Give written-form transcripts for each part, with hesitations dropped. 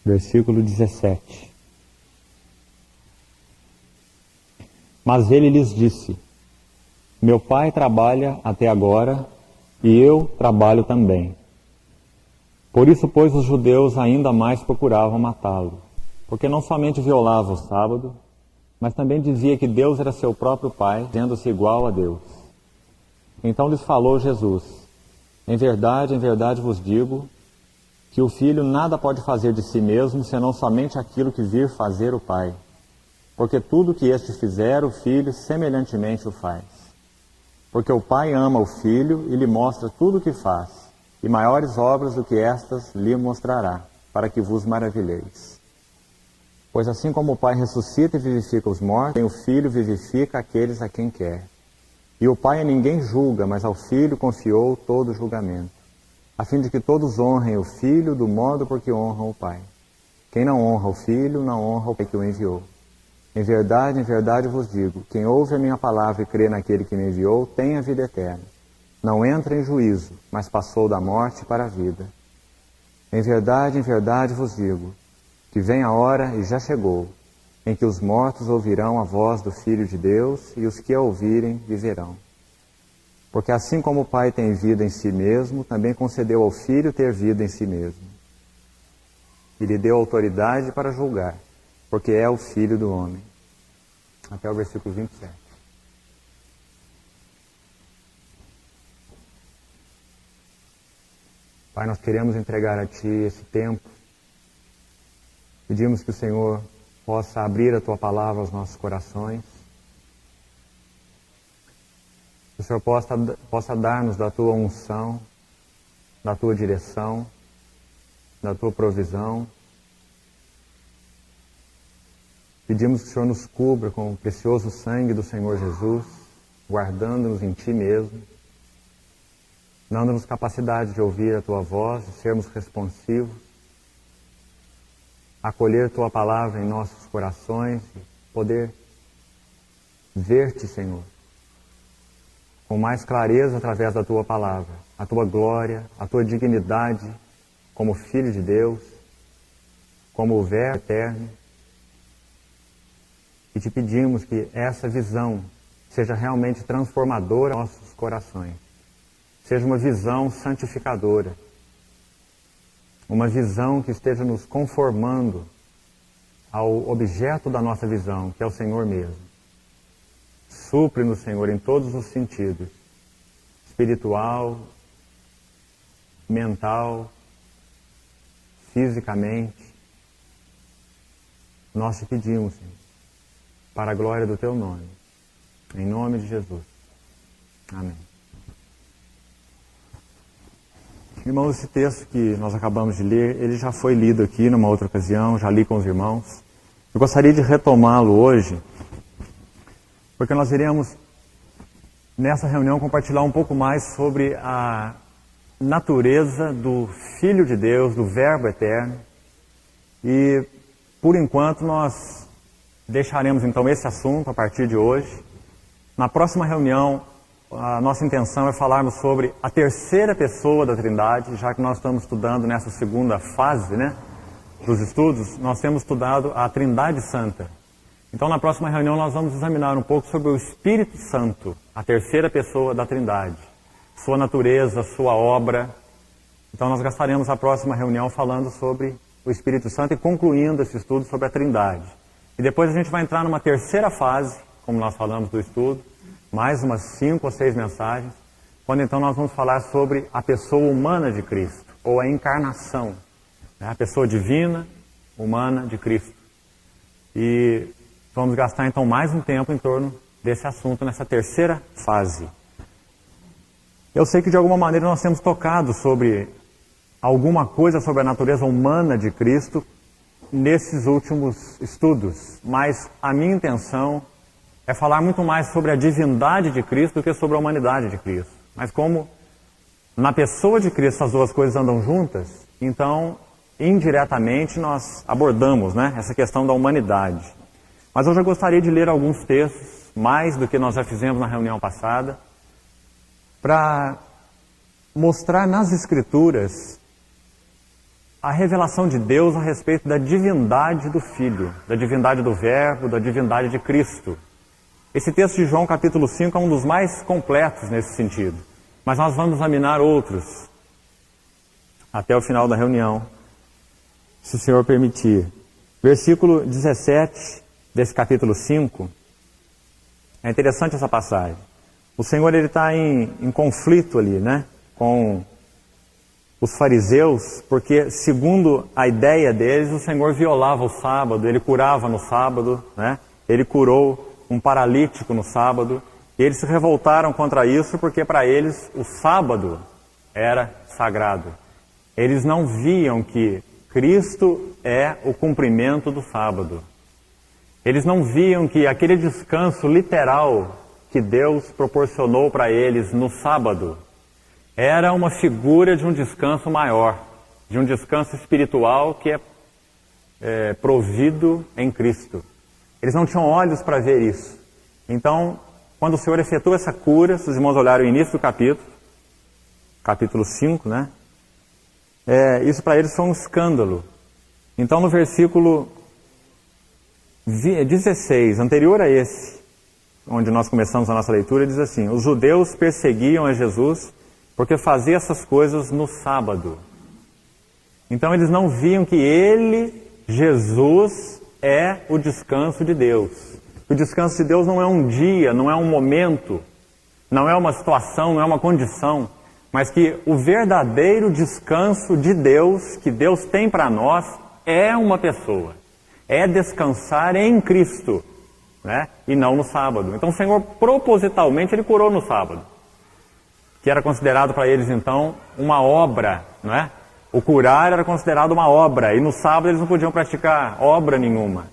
versículo 17. Mas ele lhes disse: meu pai trabalha até agora, e eu trabalho também. Por isso, pois, os judeus ainda mais procuravam matá-lo, porque não somente violava o sábado, mas também dizia que Deus era seu próprio pai, dizendo-se igual a Deus. Então lhes falou Jesus: em verdade vos digo, que o filho nada pode fazer de si mesmo, senão somente aquilo que vir fazer o pai. Porque tudo que este fizer, o filho semelhantemente o faz. Porque o pai ama o filho e lhe mostra tudo o que faz, e maiores obras do que estas lhe mostrará, para que vos maravilheis. Pois assim como o pai ressuscita e vivifica os mortos, o filho vivifica aqueles a quem quer. E o pai a ninguém julga, mas ao filho confiou todo o julgamento, a fim de que todos honrem o filho do modo por que honram o pai. Quem não honra o filho, não honra o pai que o enviou. Em verdade vos digo, quem ouve a minha palavra e crê naquele que me enviou, tem a vida eterna. Não entra em juízo, mas passou da morte para a vida. Em verdade vos digo, que vem a hora, e já chegou, em que os mortos ouvirão a voz do Filho de Deus, e os que a ouvirem viverão. Porque assim como o Pai tem vida em si mesmo, também concedeu ao Filho ter vida em si mesmo. E lhe deu autoridade para julgar, porque é o Filho do homem. Até o versículo 27. Pai, nós queremos entregar a Ti esse tempo. Pedimos que o Senhor possa abrir a Tua palavra aos nossos corações. Que o Senhor possa dar-nos da Tua unção, da Tua direção, da Tua provisão. Pedimos que o Senhor nos cubra com o precioso sangue do Senhor Jesus, guardando-nos em Ti mesmo, dando-nos capacidade de ouvir a Tua voz, de sermos responsivos, acolher Tua palavra em nossos corações e poder ver-Te, Senhor, com mais clareza através da Tua palavra, a Tua glória, a Tua dignidade como Filho de Deus, como o Verbo eterno. E Te pedimos que essa visão seja realmente transformadora em nossos corações. Seja uma visão santificadora. Uma visão que esteja nos conformando ao objeto da nossa visão, que é o Senhor mesmo. Supre-nos, Senhor, em todos os sentidos. Espiritual, mental, fisicamente. Nós Te pedimos, Senhor, para a glória do Teu nome. Em nome de Jesus. Amém. Irmãos, esse texto que nós acabamos de ler, ele já foi lido aqui numa outra ocasião, já li com os irmãos. Eu gostaria de retomá-lo hoje, porque nós iremos, nessa reunião, compartilhar um pouco mais sobre a natureza do Filho de Deus, do Verbo eterno. E, por enquanto, nós deixaremos então esse assunto a partir de hoje. Na próxima reunião, a nossa intenção é falarmos sobre a terceira pessoa da Trindade, já que nós estamos estudando nessa segunda fase, dos estudos, nós temos estudado a Trindade Santa. Então, na próxima reunião, nós vamos examinar um pouco sobre o Espírito Santo, a terceira pessoa da Trindade, sua natureza, sua obra. Então, nós gastaremos a próxima reunião falando sobre o Espírito Santo e concluindo esse estudo sobre a Trindade. E depois a gente vai entrar numa terceira fase, como nós falamos do estudo, mais umas 5 ou 6 mensagens, quando então nós vamos falar sobre a pessoa humana de Cristo, ou a encarnação, a pessoa divina, humana de Cristo. E vamos gastar então mais um tempo em torno desse assunto, nessa terceira fase. Eu sei que de alguma maneira nós temos tocado sobre alguma coisa sobre a natureza humana de Cristo nesses últimos estudos, mas a minha intenção é falar muito mais sobre a divindade de Cristo do que sobre a humanidade de Cristo. Mas como na pessoa de Cristo as duas coisas andam juntas, então indiretamente nós abordamos essa questão da humanidade. Mas eu já gostaria de ler alguns textos, mais do que nós já fizemos na reunião passada, para mostrar nas Escrituras a revelação de Deus a respeito da divindade do Filho, da divindade do Verbo, da divindade de Cristo. Esse texto de João capítulo 5 é um dos mais completos nesse sentido, mas nós vamos examinar outros até o final da reunião, se o Senhor permitir. Versículo 17 desse capítulo 5, é interessante essa passagem. O Senhor está em conflito ali, né, com os fariseus, porque segundo a ideia deles, o Senhor violava o sábado, Ele curava no sábado, né, Ele curou um paralítico no sábado, e eles se revoltaram contra isso porque para eles o sábado era sagrado. Eles não viam que Cristo é o cumprimento do sábado. Eles não viam que aquele descanso literal que Deus proporcionou para eles no sábado era uma figura de um descanso maior, de um descanso espiritual que é provido em Cristo. Eles não tinham olhos para ver isso. Então, quando o Senhor efetua essa cura, se os irmãos olharem o início do capítulo 5, né? Isso para eles foi um escândalo. Então, no versículo 16, anterior a esse, onde nós começamos a nossa leitura, diz assim: os judeus perseguiam a Jesus porque fazia essas coisas no sábado. Então eles não viam que Ele, Jesus, é o descanso de Deus. O descanso de Deus não é um dia, não é um momento, não é uma situação, não é uma condição, mas que o verdadeiro descanso de Deus, que Deus tem para nós, é uma pessoa. É descansar em Cristo, né? E não no sábado. Então o Senhor propositalmente Ele curou no sábado, que era considerado para eles então uma obra, não é? O curar era considerado uma obra, e no sábado eles não podiam praticar obra nenhuma.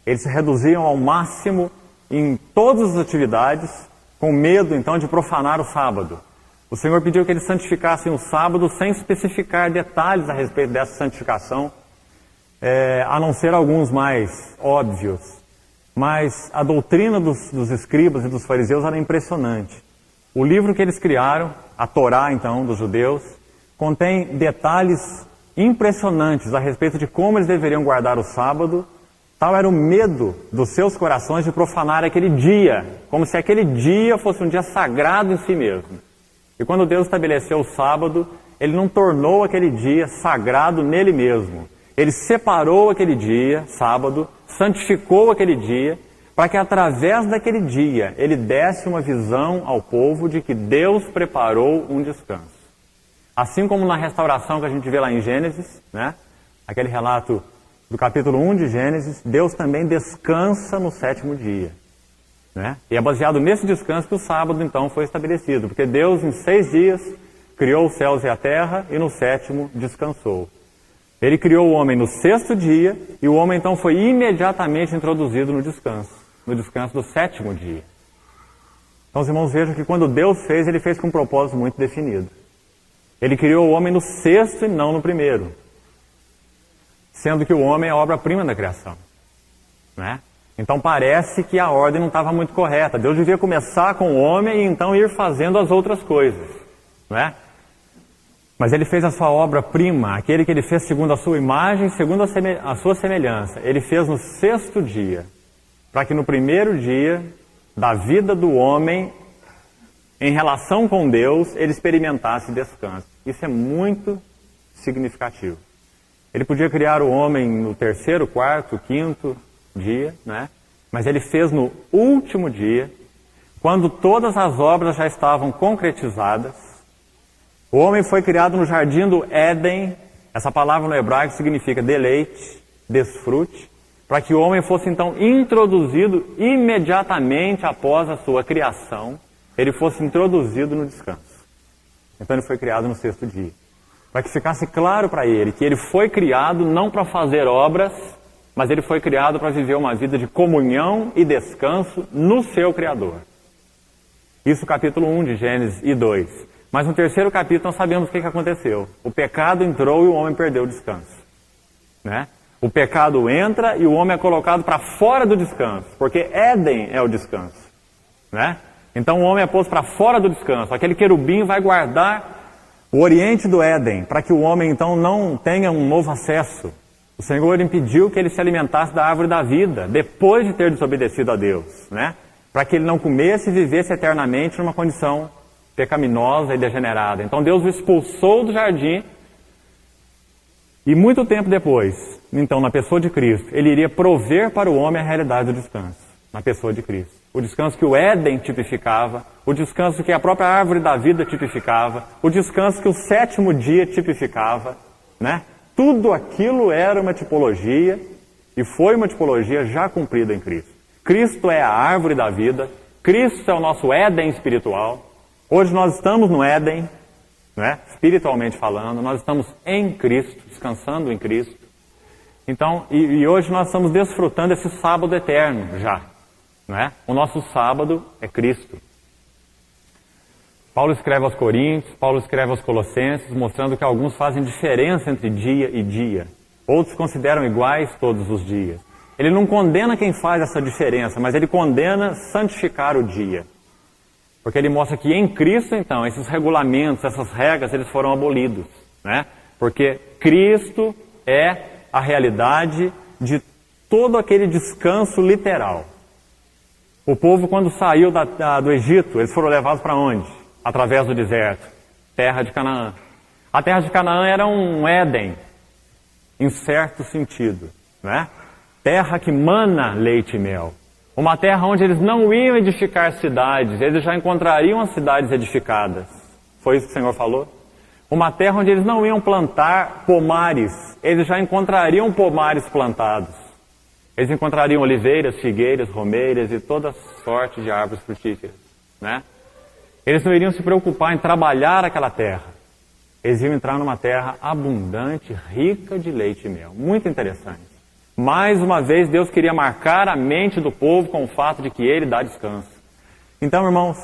Eles se reduziam ao máximo em todas as atividades, com medo então de profanar o sábado. O Senhor pediu que eles santificassem o sábado sem especificar detalhes a respeito dessa santificação, a não ser alguns mais óbvios. Mas a doutrina dos escribas e dos fariseus era impressionante. O livro que eles criaram, a Torá então dos judeus, contém detalhes impressionantes a respeito de como eles deveriam guardar o sábado. Tal era o medo dos seus corações de profanar aquele dia, como se aquele dia fosse um dia sagrado em si mesmo. E quando Deus estabeleceu o sábado, Ele não tornou aquele dia sagrado nele mesmo. Ele separou aquele dia, sábado, santificou aquele dia, para que através daquele dia Ele desse uma visão ao povo de que Deus preparou um descanso. Assim como na restauração que a gente vê lá em Gênesis, né? Aquele relato do capítulo 1 de Gênesis, Deus também descansa no sétimo dia, né? E é baseado nesse descanso que o sábado então foi estabelecido, porque Deus em 6 dias criou os céus e a terra e no sétimo descansou. Ele criou o homem no 6º dia e o homem então foi imediatamente introduzido no descanso do 7º dia. Então os irmãos vejam que quando Deus fez, Ele fez com um propósito muito definido. Ele criou o homem no 6º e não no 1º. Sendo que o homem é a obra-prima da criação, né? Então parece que a ordem não estava muito correta. Deus devia começar com o homem e então ir fazendo as outras coisas, né? Mas Ele fez a sua obra-prima, aquele que Ele fez segundo a sua imagem, segundo a sua semelhança. Ele fez no 6º dia, para que no 1º dia da vida do homem, em relação com Deus, ele experimentasse descanso. Isso é muito significativo. Ele podia criar o homem no 3º, 4º, 5º dia, né? Mas Ele fez no último dia, quando todas as obras já estavam concretizadas. O homem foi criado no jardim do Éden. Essa palavra no hebraico significa deleite, desfrute, para que o homem fosse então introduzido imediatamente após a sua criação, ele fosse introduzido no descanso. Então ele foi criado no 6º dia, para que ficasse claro para ele que ele foi criado não para fazer obras, mas ele foi criado para viver uma vida de comunhão e descanso no seu Criador. Isso capítulo 1 de Gênesis e 2. Mas no 3º capítulo nós sabemos o que aconteceu. O pecado entrou e o homem perdeu o descanso, né? O pecado entra e o homem é colocado para fora do descanso, porque Éden é o descanso, né? Então o homem é posto para fora do descanso. Aquele querubim vai guardar o oriente do Éden, para que o homem então não tenha um novo acesso. O Senhor impediu que ele se alimentasse da árvore da vida, depois de ter desobedecido a Deus, né? Para que ele não comesse e vivesse eternamente numa condição pecaminosa e degenerada. Então Deus o expulsou do jardim e muito tempo depois, então na pessoa de Cristo, ele iria prover para o homem a realidade do descanso, na pessoa de Cristo. O descanso que o Éden tipificava, o descanso que a própria árvore da vida tipificava, o descanso que o sétimo dia tipificava, né? Tudo aquilo era uma tipologia e foi uma tipologia já cumprida em Cristo. Cristo é a árvore da vida, Cristo é o nosso Éden espiritual. Hoje nós estamos no Éden, né? Espiritualmente falando, nós estamos em Cristo, descansando em Cristo. Então, e hoje nós estamos desfrutando esse sábado eterno já, não é? O nosso sábado é Cristo. Paulo escreve aos Coríntios, Paulo escreve aos Colossenses, mostrando que alguns fazem diferença entre dia e dia. Outros consideram iguais todos os dias. Ele não condena quem faz essa diferença, mas ele condena santificar o dia. Porque ele mostra que em Cristo, então, esses regulamentos, essas regras, eles foram abolidos, né? Porque Cristo é a realidade de todo aquele descanso literal. O povo, quando saiu do Egito, eles foram levados para onde? Através do deserto, terra de Canaã. A terra de Canaã era um Éden, em certo sentido, né? Terra que mana leite e mel. Uma terra onde eles não iam edificar cidades, eles já encontrariam as cidades edificadas. Foi isso que o Senhor falou? Uma terra onde eles não iam plantar pomares, eles já encontrariam pomares plantados. Eles encontrariam oliveiras, figueiras, romeiras e toda sorte de árvores frutíferas, né? Eles não iriam se preocupar em trabalhar aquela terra. Eles iam entrar numa terra abundante, rica de leite e mel. Muito interessante. Mais uma vez, Deus queria marcar a mente do povo com o fato de que Ele dá descanso. Então, irmãos,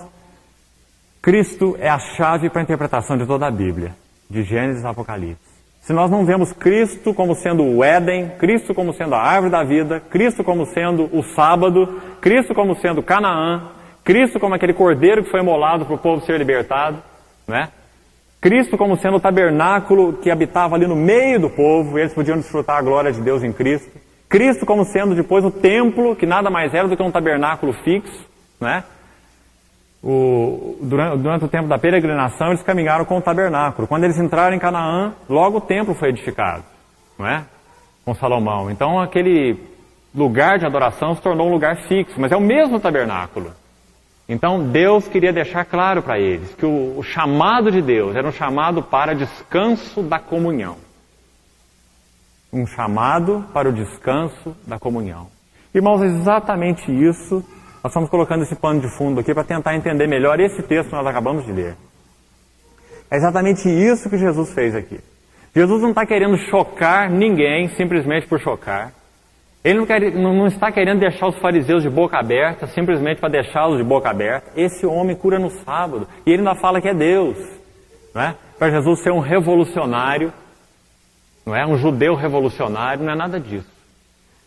Cristo é a chave para a interpretação de toda a Bíblia, de Gênesis a Apocalipse. Se nós não vemos Cristo como sendo o Éden, Cristo como sendo a árvore da vida, Cristo como sendo o sábado, Cristo como sendo Canaã, Cristo como aquele cordeiro que foi imolado para o povo ser libertado, né? Cristo como sendo o tabernáculo que habitava ali no meio do povo, e eles podiam desfrutar a glória de Deus em Cristo. Cristo como sendo depois o templo, que nada mais era do que um tabernáculo fixo, né? Durante o tempo da peregrinação, eles caminharam com o tabernáculo. Quando eles entraram em Canaã, logo o templo foi edificado, não é? Com Salomão. Então aquele lugar de adoração se tornou um lugar fixo, mas é o mesmo tabernáculo. Então Deus queria deixar claro para eles que o chamado de Deus era um chamado para descanso da comunhão. Um chamado para o descanso da comunhão. Irmãos, é exatamente isso. Nós estamos colocando esse pano de fundo aqui para tentar entender melhor esse texto que nós acabamos de ler. É exatamente isso que Jesus fez aqui. Jesus não está querendo chocar ninguém simplesmente por chocar. Ele não está querendo deixar os fariseus de boca aberta, simplesmente para deixá-los de boca aberta. Esse homem cura no sábado. E ele ainda fala que é Deus. Não é? Para Jesus ser um revolucionário, não é? Um judeu revolucionário, não é nada disso.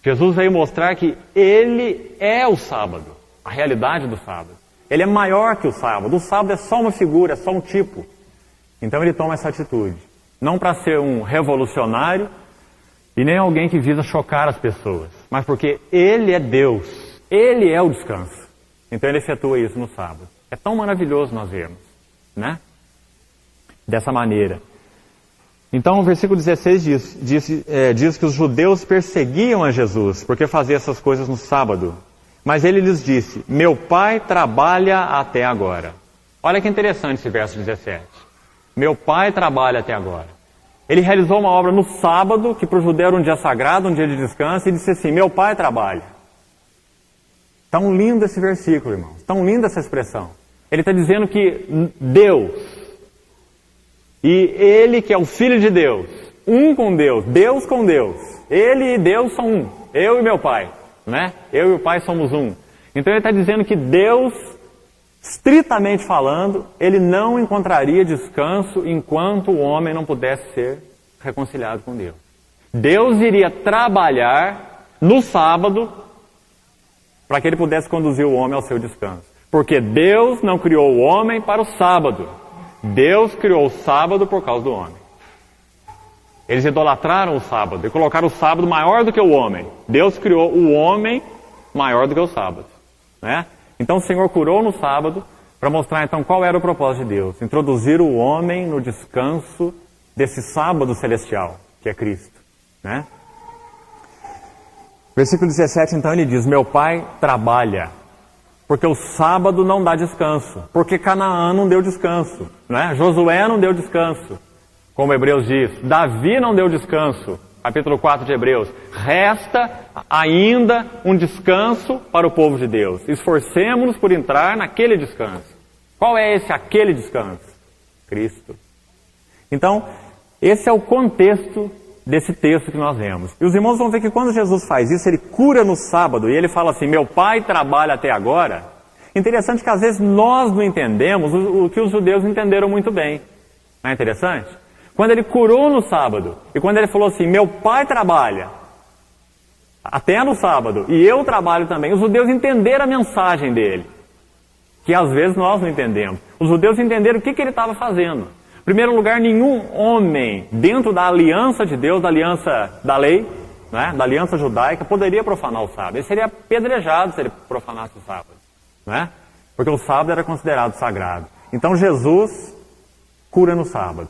Jesus veio mostrar que Ele é o sábado, a realidade do sábado. Ele é maior que o sábado. O sábado é só uma figura, é só um tipo. Então ele toma essa atitude. Não para ser um revolucionário, e nem alguém que visa chocar as pessoas, mas porque Ele é Deus, Ele é o descanso. Então Ele efetua isso no sábado. É tão maravilhoso nós vermos, né? Dessa maneira. Então o versículo 16 diz que os judeus perseguiam a Jesus, porque fazia essas coisas no sábado. Mas Ele lhes disse, meu Pai trabalha até agora. Olha que interessante esse verso 17. Meu Pai trabalha até agora. Ele realizou uma obra no sábado, que para o judeu era um dia sagrado, um dia de descanso, e disse assim, meu Pai trabalha. Tão lindo esse versículo, irmãos. Tão linda essa expressão. Ele está dizendo que Deus, e Ele que é o Filho de Deus, um com Deus com Deus. Ele e Deus são um. Eu e meu Pai, né? Eu e o Pai somos um. Então ele está dizendo que Deus, estritamente falando, ele não encontraria descanso enquanto o homem não pudesse ser reconciliado com Deus. Deus iria trabalhar no sábado para que ele pudesse conduzir o homem ao seu descanso. Porque Deus não criou o homem para o sábado. Deus criou o sábado por causa do homem. Eles idolatraram o sábado e colocaram o sábado maior do que o homem. Deus criou o homem maior do que o sábado, né? Então o Senhor curou no sábado para mostrar então qual era o propósito de Deus. Introduzir o homem no descanso desse sábado celestial, que é Cristo, né? Versículo 17, então, ele diz: meu pai trabalha, porque o sábado não dá descanso, porque Canaã não deu descanso, né? Josué não deu descanso, como Hebreus diz. Davi não deu descanso, capítulo 4 de Hebreus. Resta ainda um descanso para o povo de Deus. Esforcemo-nos por entrar naquele descanso. Qual é esse aquele descanso? Cristo. Então, esse é o contexto desse texto que nós vemos. E os irmãos vão ver que quando Jesus faz isso, ele cura no sábado, e ele fala assim: meu pai trabalha até agora. Interessante que às vezes nós não entendemos o que os judeus entenderam muito bem. Não é interessante? Quando ele curou no sábado, e quando ele falou assim: meu pai trabalha até no sábado, e eu trabalho também, os judeus entenderam a mensagem dele, que às vezes nós não entendemos. Os judeus entenderam o que ele estava fazendo. Em primeiro lugar, nenhum homem dentro da aliança de Deus, da aliança da lei, né, da aliança judaica, poderia profanar o sábado. Ele seria apedrejado se ele profanasse o sábado, né? Porque o sábado era considerado sagrado. Então Jesus cura no sábado.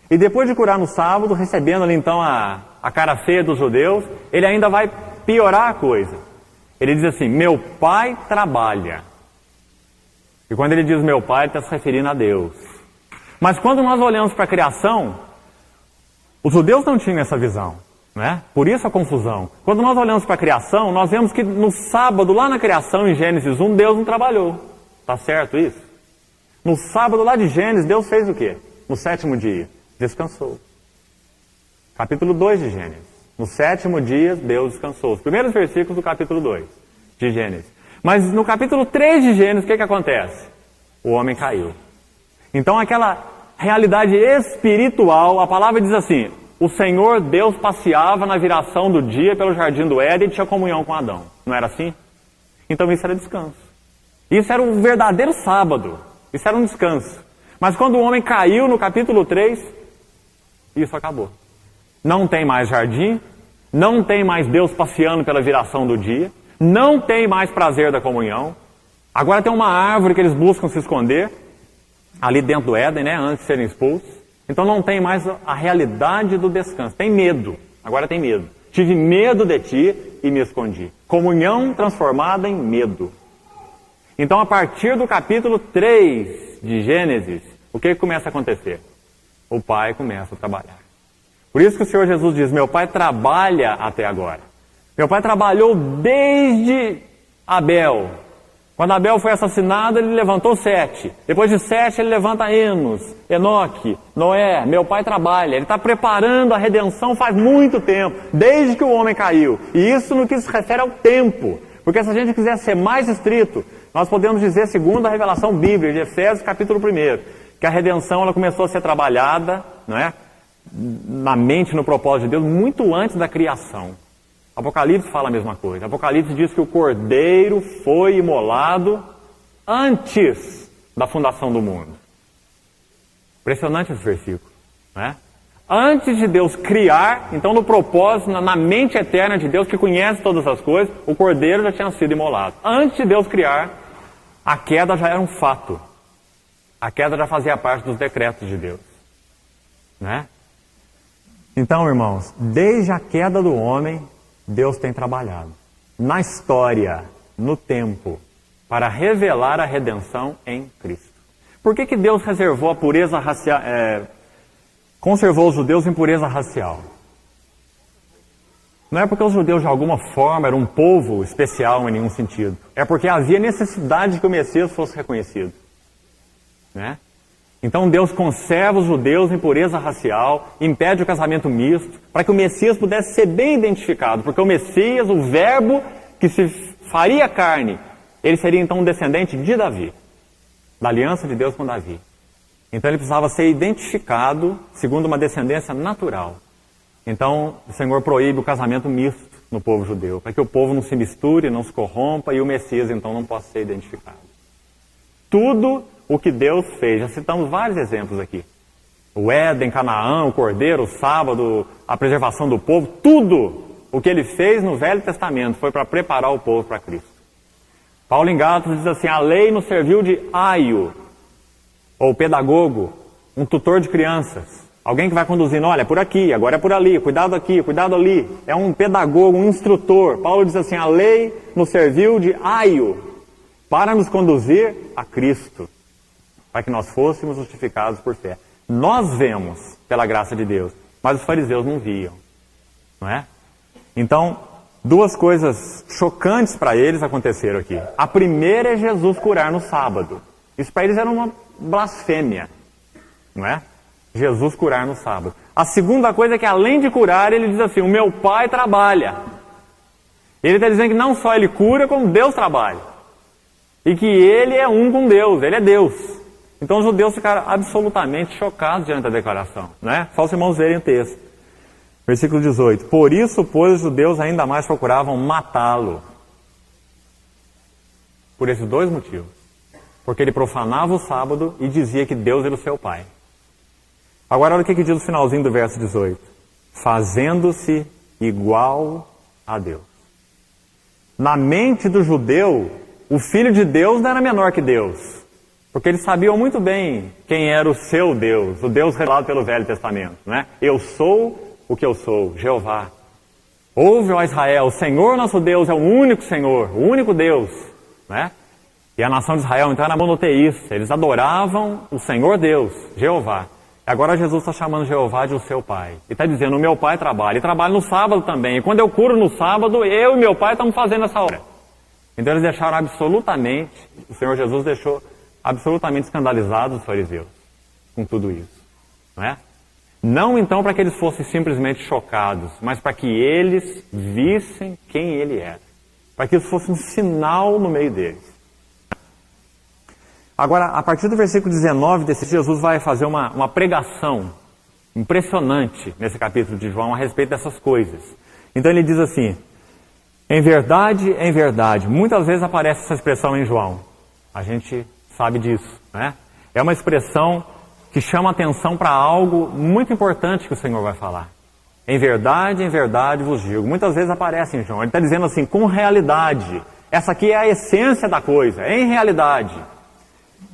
E depois de curar no sábado, recebendo ali então a cara feia dos judeus, ele ainda vai piorar a coisa. Ele diz assim: meu pai trabalha. E quando ele diz meu pai, ele está se referindo a Deus. Mas quando nós olhamos para a criação, os judeus não tinham essa visão, né? Por isso a confusão. Quando nós olhamos para a criação, nós vemos que no sábado, lá na criação, em Gênesis 1, Deus não trabalhou. Está certo isso? No sábado lá de Gênesis, Deus fez o quê? No sétimo dia, descansou. Capítulo 2 de Gênesis. No sétimo dia, Deus descansou. Os primeiros versículos do capítulo 2 de Gênesis. Mas no capítulo 3 de Gênesis, o que acontece? O homem caiu. Então aquela realidade espiritual, a palavra diz assim: o Senhor Deus passeava na viração do dia pelo jardim do Éden e tinha comunhão com Adão. Não era assim? Então isso era descanso. Isso era um verdadeiro sábado. Isso era um descanso. Mas quando o homem caiu no capítulo 3, isso acabou. Não tem mais jardim, não tem mais Deus passeando pela viração do dia, não tem mais prazer da comunhão. Agora tem uma árvore que eles buscam se esconder, ali dentro do Éden, né, antes de serem expulsos. Então não tem mais a realidade do descanso. Tem medo. Agora tem medo. Tive medo de ti e me escondi. Comunhão transformada em medo. Então a partir do capítulo 3 de Gênesis, o que começa a acontecer? O pai começa a trabalhar. Por isso que o Senhor Jesus diz: meu pai trabalha até agora. Meu pai trabalhou desde Abel. Quando Abel foi assassinado, ele levantou 7. Depois de 7, ele levanta Enos, Enoque, Noé. Meu pai trabalha. Ele está preparando a redenção faz muito tempo, desde que o homem caiu. E isso no que se refere ao tempo. Porque se a gente quiser ser mais estrito, nós podemos dizer, segundo a revelação bíblica de Efésios, capítulo 1, que a redenção ela começou a ser trabalhada, não é, na mente, no propósito de Deus, muito antes da criação. Apocalipse fala a mesma coisa. Apocalipse diz que o Cordeiro foi imolado antes da fundação do mundo. Impressionante esse versículo, né? Antes de Deus criar, então no propósito, na mente eterna de Deus, que conhece todas as coisas, o Cordeiro já tinha sido imolado. Antes de Deus criar, a queda já era um fato. A queda já fazia parte dos decretos de Deus, né? Então, irmãos, desde a queda do homem, Deus tem trabalhado na história, no tempo, para revelar a redenção em Cristo. Por que Deus reservou a pureza racial, conservou os judeus em pureza racial? Não é porque os judeus de alguma forma eram um povo especial em nenhum sentido. É porque havia necessidade de que o Messias fosse reconhecido, né? Então Deus conserva os judeus em pureza racial, impede o casamento misto, para que o Messias pudesse ser bem identificado, porque o Messias, o verbo que se faria carne, ele seria então um descendente de Davi, da aliança de Deus com Davi. Então ele precisava ser identificado segundo uma descendência natural. Então o Senhor proíbe o casamento misto no povo judeu, para que o povo não se misture, não se corrompa e o Messias então não possa ser identificado. Tudo o que Deus fez. Já citamos vários exemplos aqui. O Éden, Canaã, o Cordeiro, o sábado, a preservação do povo, tudo o que ele fez no Velho Testamento foi para preparar o povo para Cristo. Paulo em Gálatas diz assim, a lei nos serviu de aio, ou pedagogo, um tutor de crianças. Alguém que vai conduzindo, olha, por aqui, agora é por ali, cuidado aqui, cuidado ali. É um pedagogo, um instrutor. Paulo diz assim, a lei nos serviu de aio para nos conduzir a Cristo, para que nós fôssemos justificados por fé. Nós vemos pela graça de Deus, mas os fariseus não viam, não é? Então, duas coisas chocantes para eles aconteceram aqui. A primeira é Jesus curar no sábado. Isso para eles era uma blasfêmia, não é? Jesus curar no sábado. A segunda coisa é que além de curar, ele diz assim, o meu Pai trabalha. Ele está dizendo que não só ele cura, como Deus trabalha. E que ele é um com Deus, ele é Deus. Então os judeus ficaram absolutamente chocados diante da declaração, né? Só os irmãos verem o texto. Versículo 18. Por isso, pois, os judeus ainda mais procuravam matá-lo. Por esses dois motivos. Porque ele profanava o sábado e dizia que Deus era o seu Pai. Agora olha o que diz no finalzinho do verso 18. Fazendo-se igual a Deus. Na mente do judeu, o Filho de Deus não era menor que Deus. Porque eles sabiam muito bem quem era o seu Deus, o Deus revelado pelo Velho Testamento, né? Eu sou o que eu sou, Jeová. Ouve, ó Israel, o Senhor nosso Deus é o único Senhor, o único Deus, né? E a nação de Israel então era monoteísta, eles adoravam o Senhor Deus, Jeová. Agora Jesus está chamando Jeová de o seu Pai. E está dizendo, o meu Pai trabalha. E trabalha no sábado também. E quando eu curo no sábado, eu e meu Pai estamos fazendo essa obra. Então eles deixaram absolutamente, o Senhor Jesus deixou absolutamente escandalizados os fariseus com tudo isso. Não é? Não então para que eles fossem simplesmente chocados, mas para que eles vissem quem ele era. Para que isso fosse um sinal no meio deles. Agora, a partir do versículo 19 desse Jesus vai fazer uma pregação impressionante nesse capítulo de João a respeito dessas coisas. Então ele diz assim, em verdade, muitas vezes aparece essa expressão em João. A gente sabe disso, né? É uma expressão que chama atenção para algo muito importante que o Senhor vai falar. Em verdade vos digo. Muitas vezes aparece em João. Ele está dizendo assim, com realidade. Essa aqui é a essência da coisa, em realidade.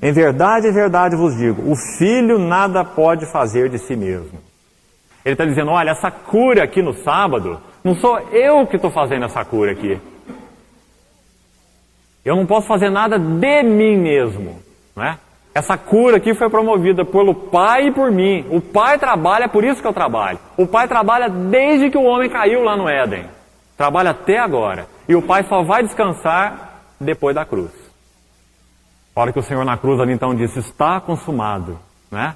Em verdade vos digo, o Filho nada pode fazer de si mesmo. Ele está dizendo, olha, essa cura aqui no sábado, não sou eu que estou fazendo essa cura aqui. Eu não posso fazer nada de mim mesmo, não é? Essa cura aqui foi promovida pelo Pai e por mim. O Pai trabalha, por isso que eu trabalho. O Pai trabalha desde que o homem caiu lá no Éden. Trabalha até agora. E o Pai só vai descansar depois da cruz. A hora que o Senhor na cruz ali então disse, está consumado, né?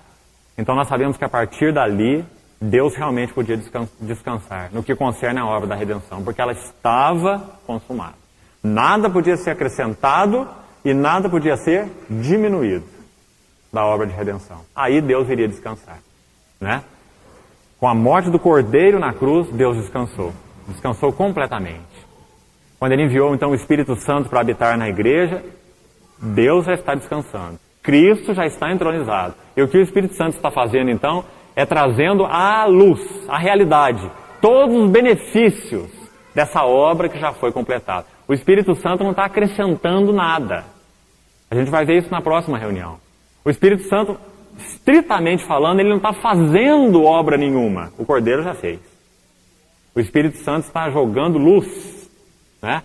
Então nós sabemos que a partir dali, Deus realmente podia descansar no que concerne a obra da redenção, porque ela estava consumada. Nada podia ser acrescentado e nada podia ser diminuído da obra de redenção. Aí Deus iria descansar, né? Com a morte do Cordeiro na cruz, Deus descansou. Descansou completamente. Quando Ele enviou então o Espírito Santo para habitar na igreja, Deus já está descansando. Cristo já está entronizado. E o que o Espírito Santo está fazendo, então, é trazendo à luz, à realidade, todos os benefícios dessa obra que já foi completada. O Espírito Santo não está acrescentando nada. A gente vai ver isso na próxima reunião. O Espírito Santo, estritamente falando, ele não está fazendo obra nenhuma. O Cordeiro já fez. O Espírito Santo está jogando luz, né?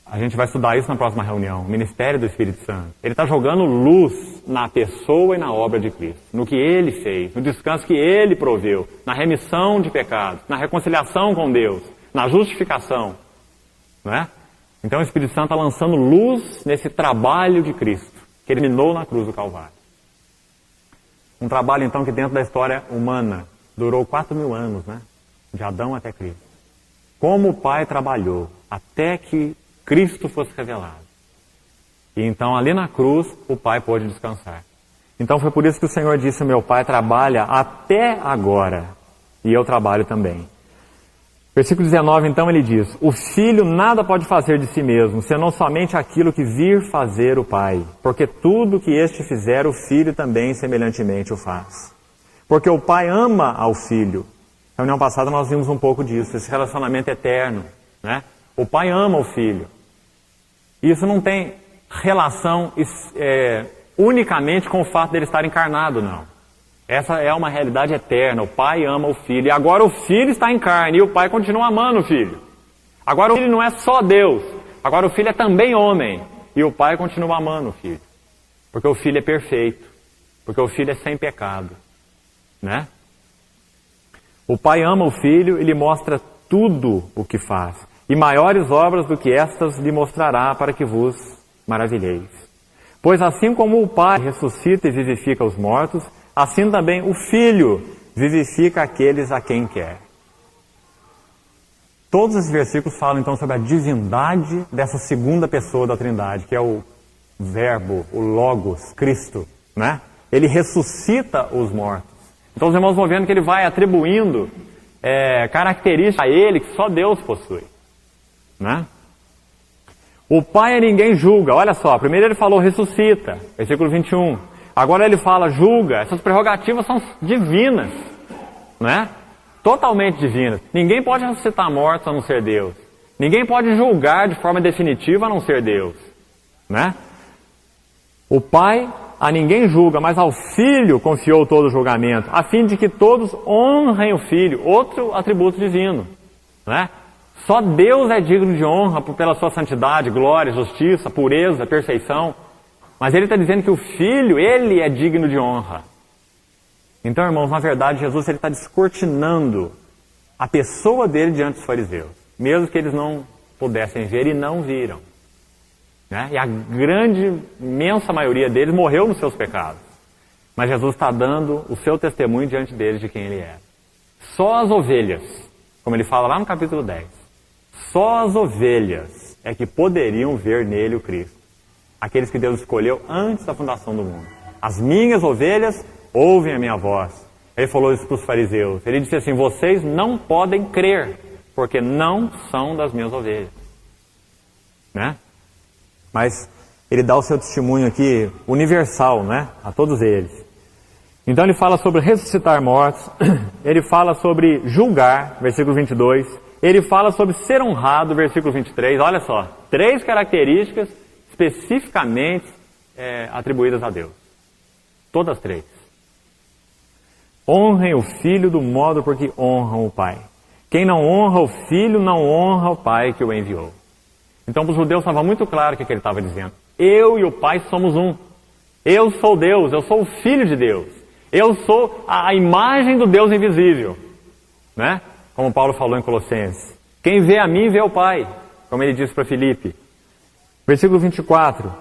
A gente vai estudar isso na próxima reunião, o ministério do Espírito Santo. Ele está jogando luz na pessoa e na obra de Cristo, no que Ele fez, no descanso que Ele proveu, na remissão de pecados, na reconciliação com Deus, na justificação, não é? Então o Espírito Santo está lançando luz nesse trabalho de Cristo, que Ele terminou na cruz do Calvário. Um trabalho então que dentro da história humana durou 4.000 anos, né? De Adão até Cristo. Como o Pai trabalhou até que Cristo fosse revelado. E então ali na cruz o Pai pôde descansar. Então foi por isso que o Senhor disse, meu Pai trabalha até agora e eu trabalho também. Versículo 19, então, ele diz: o filho nada pode fazer de si mesmo, senão somente aquilo que vir fazer o pai. Porque tudo que este fizer, o filho também semelhantemente o faz. Porque o pai ama ao filho. Na reunião passada nós vimos um pouco disso, esse relacionamento eterno, né? O pai ama o filho. Isso não tem relação unicamente com o fato dele estar encarnado, não. Essa é uma realidade eterna. O pai ama o filho. E agora o filho está em carne e o pai continua amando o filho. Agora o filho não é só Deus. Agora o filho é também homem. E o pai continua amando o filho. Porque o filho é perfeito. Porque o filho é sem pecado. Né? O pai ama o filho e lhe mostra tudo o que faz. E maiores obras do que estas lhe mostrará para que vos maravilheis. Pois assim como o pai ressuscita e vivifica os mortos, assim também o Filho vivifica aqueles a quem quer. Todos esses versículos falam então sobre a divindade dessa segunda pessoa da Trindade, que é o Verbo, o Logos, Cristo, né? Ele ressuscita os mortos. Então os irmãos vão vendo que ele vai atribuindo características a ele que só Deus possui, né? O Pai a ninguém julga. Olha só, primeiro ele falou ressuscita, versículo 21. Agora ele fala julga. Essas prerrogativas são divinas, né? Totalmente divinas. Ninguém pode ressuscitar mortos a não ser Deus. Ninguém pode julgar de forma definitiva a não ser Deus, né? O Pai a ninguém julga, mas ao Filho confiou todo o julgamento, a fim de que todos honrem o Filho. Outro atributo divino, né? Só Deus é digno de honra pela sua santidade, glória, justiça, pureza, perfeição. Mas ele está dizendo que o Filho, ele é digno de honra. Então, irmãos, na verdade, Jesus está descortinando a pessoa dele diante dos fariseus. Mesmo que eles não pudessem ver e não viram. Né? E a grande, imensa maioria deles morreu nos seus pecados. Mas Jesus está dando o seu testemunho diante deles de quem ele é. Só as ovelhas, como ele fala lá no capítulo 10, só as ovelhas é que poderiam ver nele o Cristo. Aqueles que Deus escolheu antes da fundação do mundo. As minhas ovelhas ouvem a minha voz. Ele falou isso para os fariseus. Ele disse assim, vocês não podem crer, porque não são das minhas ovelhas. Né? Mas ele dá o seu testemunho aqui universal, né? A todos eles. Então ele fala sobre ressuscitar mortos, ele fala sobre julgar, versículo 22, ele fala sobre ser honrado, versículo 23, olha só, 3 características especificamente atribuídas a Deus. Todas 3. Honrem o Filho do modo por que honram o Pai. Quem não honra o Filho, não honra o Pai que o enviou. Então para os judeus estava muito claro o que ele estava dizendo. Eu e o Pai somos um. Eu sou Deus, eu sou o Filho de Deus. Eu sou a imagem do Deus invisível. Né? Como Paulo falou em Colossenses. Quem vê a mim, vê o Pai. Como ele disse para Filipe. Versículo 24,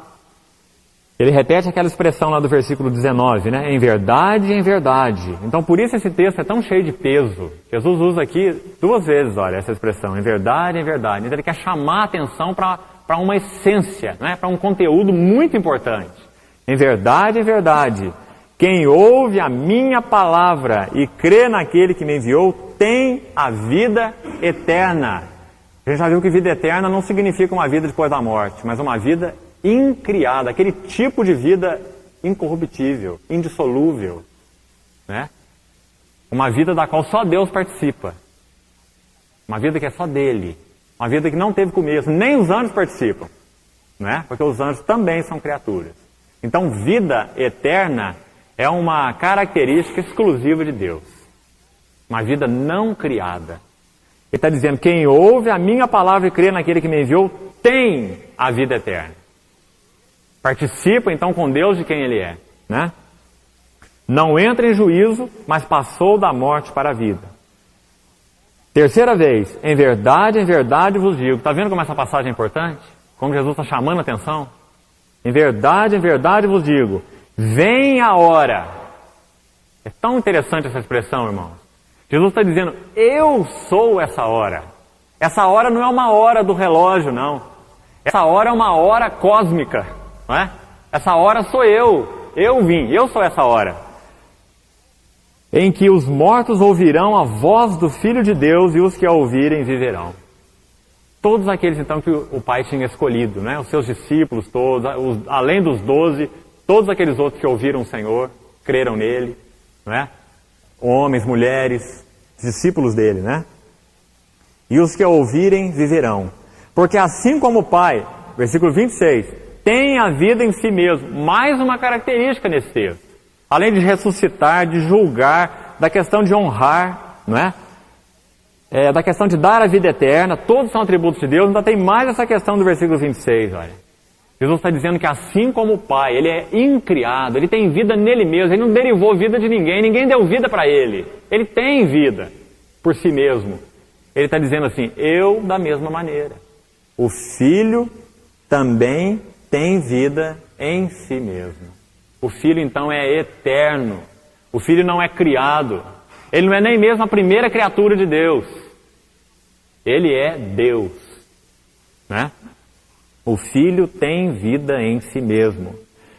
ele repete aquela expressão lá do versículo 19, né? Em verdade, em verdade. Então por isso esse texto é tão cheio de peso. Jesus usa aqui 2 vezes, olha, essa expressão, em verdade, em verdade. Então ele quer chamar a atenção para uma essência, né? Para um conteúdo muito importante. Em verdade, em verdade. Quem ouve a minha palavra e crê naquele que me enviou, tem a vida eterna. A gente já viu que vida eterna não significa uma vida depois da morte, mas uma vida incriada, aquele tipo de vida incorruptível, indissolúvel, né? Uma vida da qual só Deus participa. Uma vida que é só dele. Uma vida que não teve começo, nem os anjos participam, né? Porque os anjos também são criaturas. Então, vida eterna é uma característica exclusiva de Deus. Uma vida não criada. Ele está dizendo, quem ouve a minha palavra e crê naquele que me enviou, tem a vida eterna. Participa então com Deus de quem Ele é, né? Não entra em juízo, mas passou da morte para a vida. Terceira vez, em verdade vos digo. Está vendo como essa passagem é importante? Como Jesus está chamando a atenção? Em verdade vos digo, vem a hora. É tão interessante essa expressão, irmãos. Jesus está dizendo, eu sou essa hora. Essa hora não é uma hora do relógio, não. Essa hora é uma hora cósmica, não é? Essa hora sou eu. Eu vim, eu sou essa hora. em que os mortos ouvirão a voz do Filho de Deus e os que a ouvirem viverão. Todos aqueles então que o Pai tinha escolhido, né? Os seus discípulos todos, além dos 12, todos aqueles outros que ouviram o Senhor, creram nele, né? Homens, mulheres, discípulos dele, né? E os que a ouvirem viverão. Porque assim como o Pai, versículo 26, tem a vida em si mesmo, mais uma característica nesse texto. Além de ressuscitar, de julgar, da questão de honrar, não é? Da questão de dar a vida eterna, todos são atributos de Deus, ainda tem mais essa questão do versículo 26, olha. Jesus está dizendo que assim como o Pai, Ele é incriado, Ele tem vida nele mesmo, Ele não derivou vida de ninguém, ninguém deu vida para Ele. Ele tem vida por si mesmo. Ele está dizendo assim, eu da mesma maneira. O Filho também tem vida em si mesmo. O Filho então é eterno. O Filho não é criado. Ele não é nem mesmo a primeira criatura de Deus. Ele é Deus, né? O Filho tem vida em si mesmo.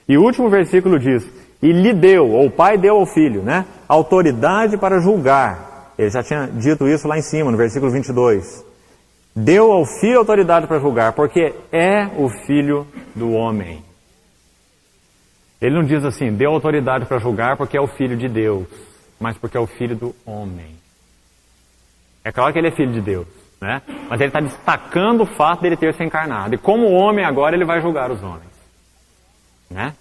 E o último versículo diz, e lhe deu, ou o Pai deu ao Filho, né? Autoridade para julgar. Ele já tinha dito isso lá em cima, no versículo 22. Deu ao Filho autoridade para julgar, porque é o Filho do homem. Ele não diz assim, deu autoridade para julgar porque é o Filho de Deus, mas porque é o Filho do homem. É claro que ele é Filho de Deus, né? Mas ele está destacando o fato dele ter se encarnado. E como homem agora ele vai julgar os homens, né?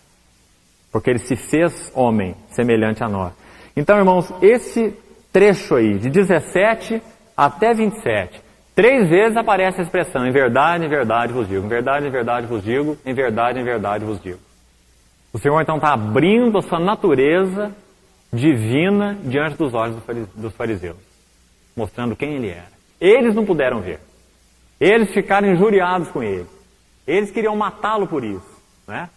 Porque ele se fez homem, semelhante a nós. Então, irmãos, esse trecho aí, de 17 até 27, 3 vezes aparece a expressão, em verdade vos digo, em verdade vos digo, em verdade vos digo. O Senhor então está abrindo a sua natureza divina diante dos olhos dos fariseus, mostrando quem ele era. Eles não puderam ver. Eles ficaram injuriados com ele. Eles queriam matá-lo por isso, né?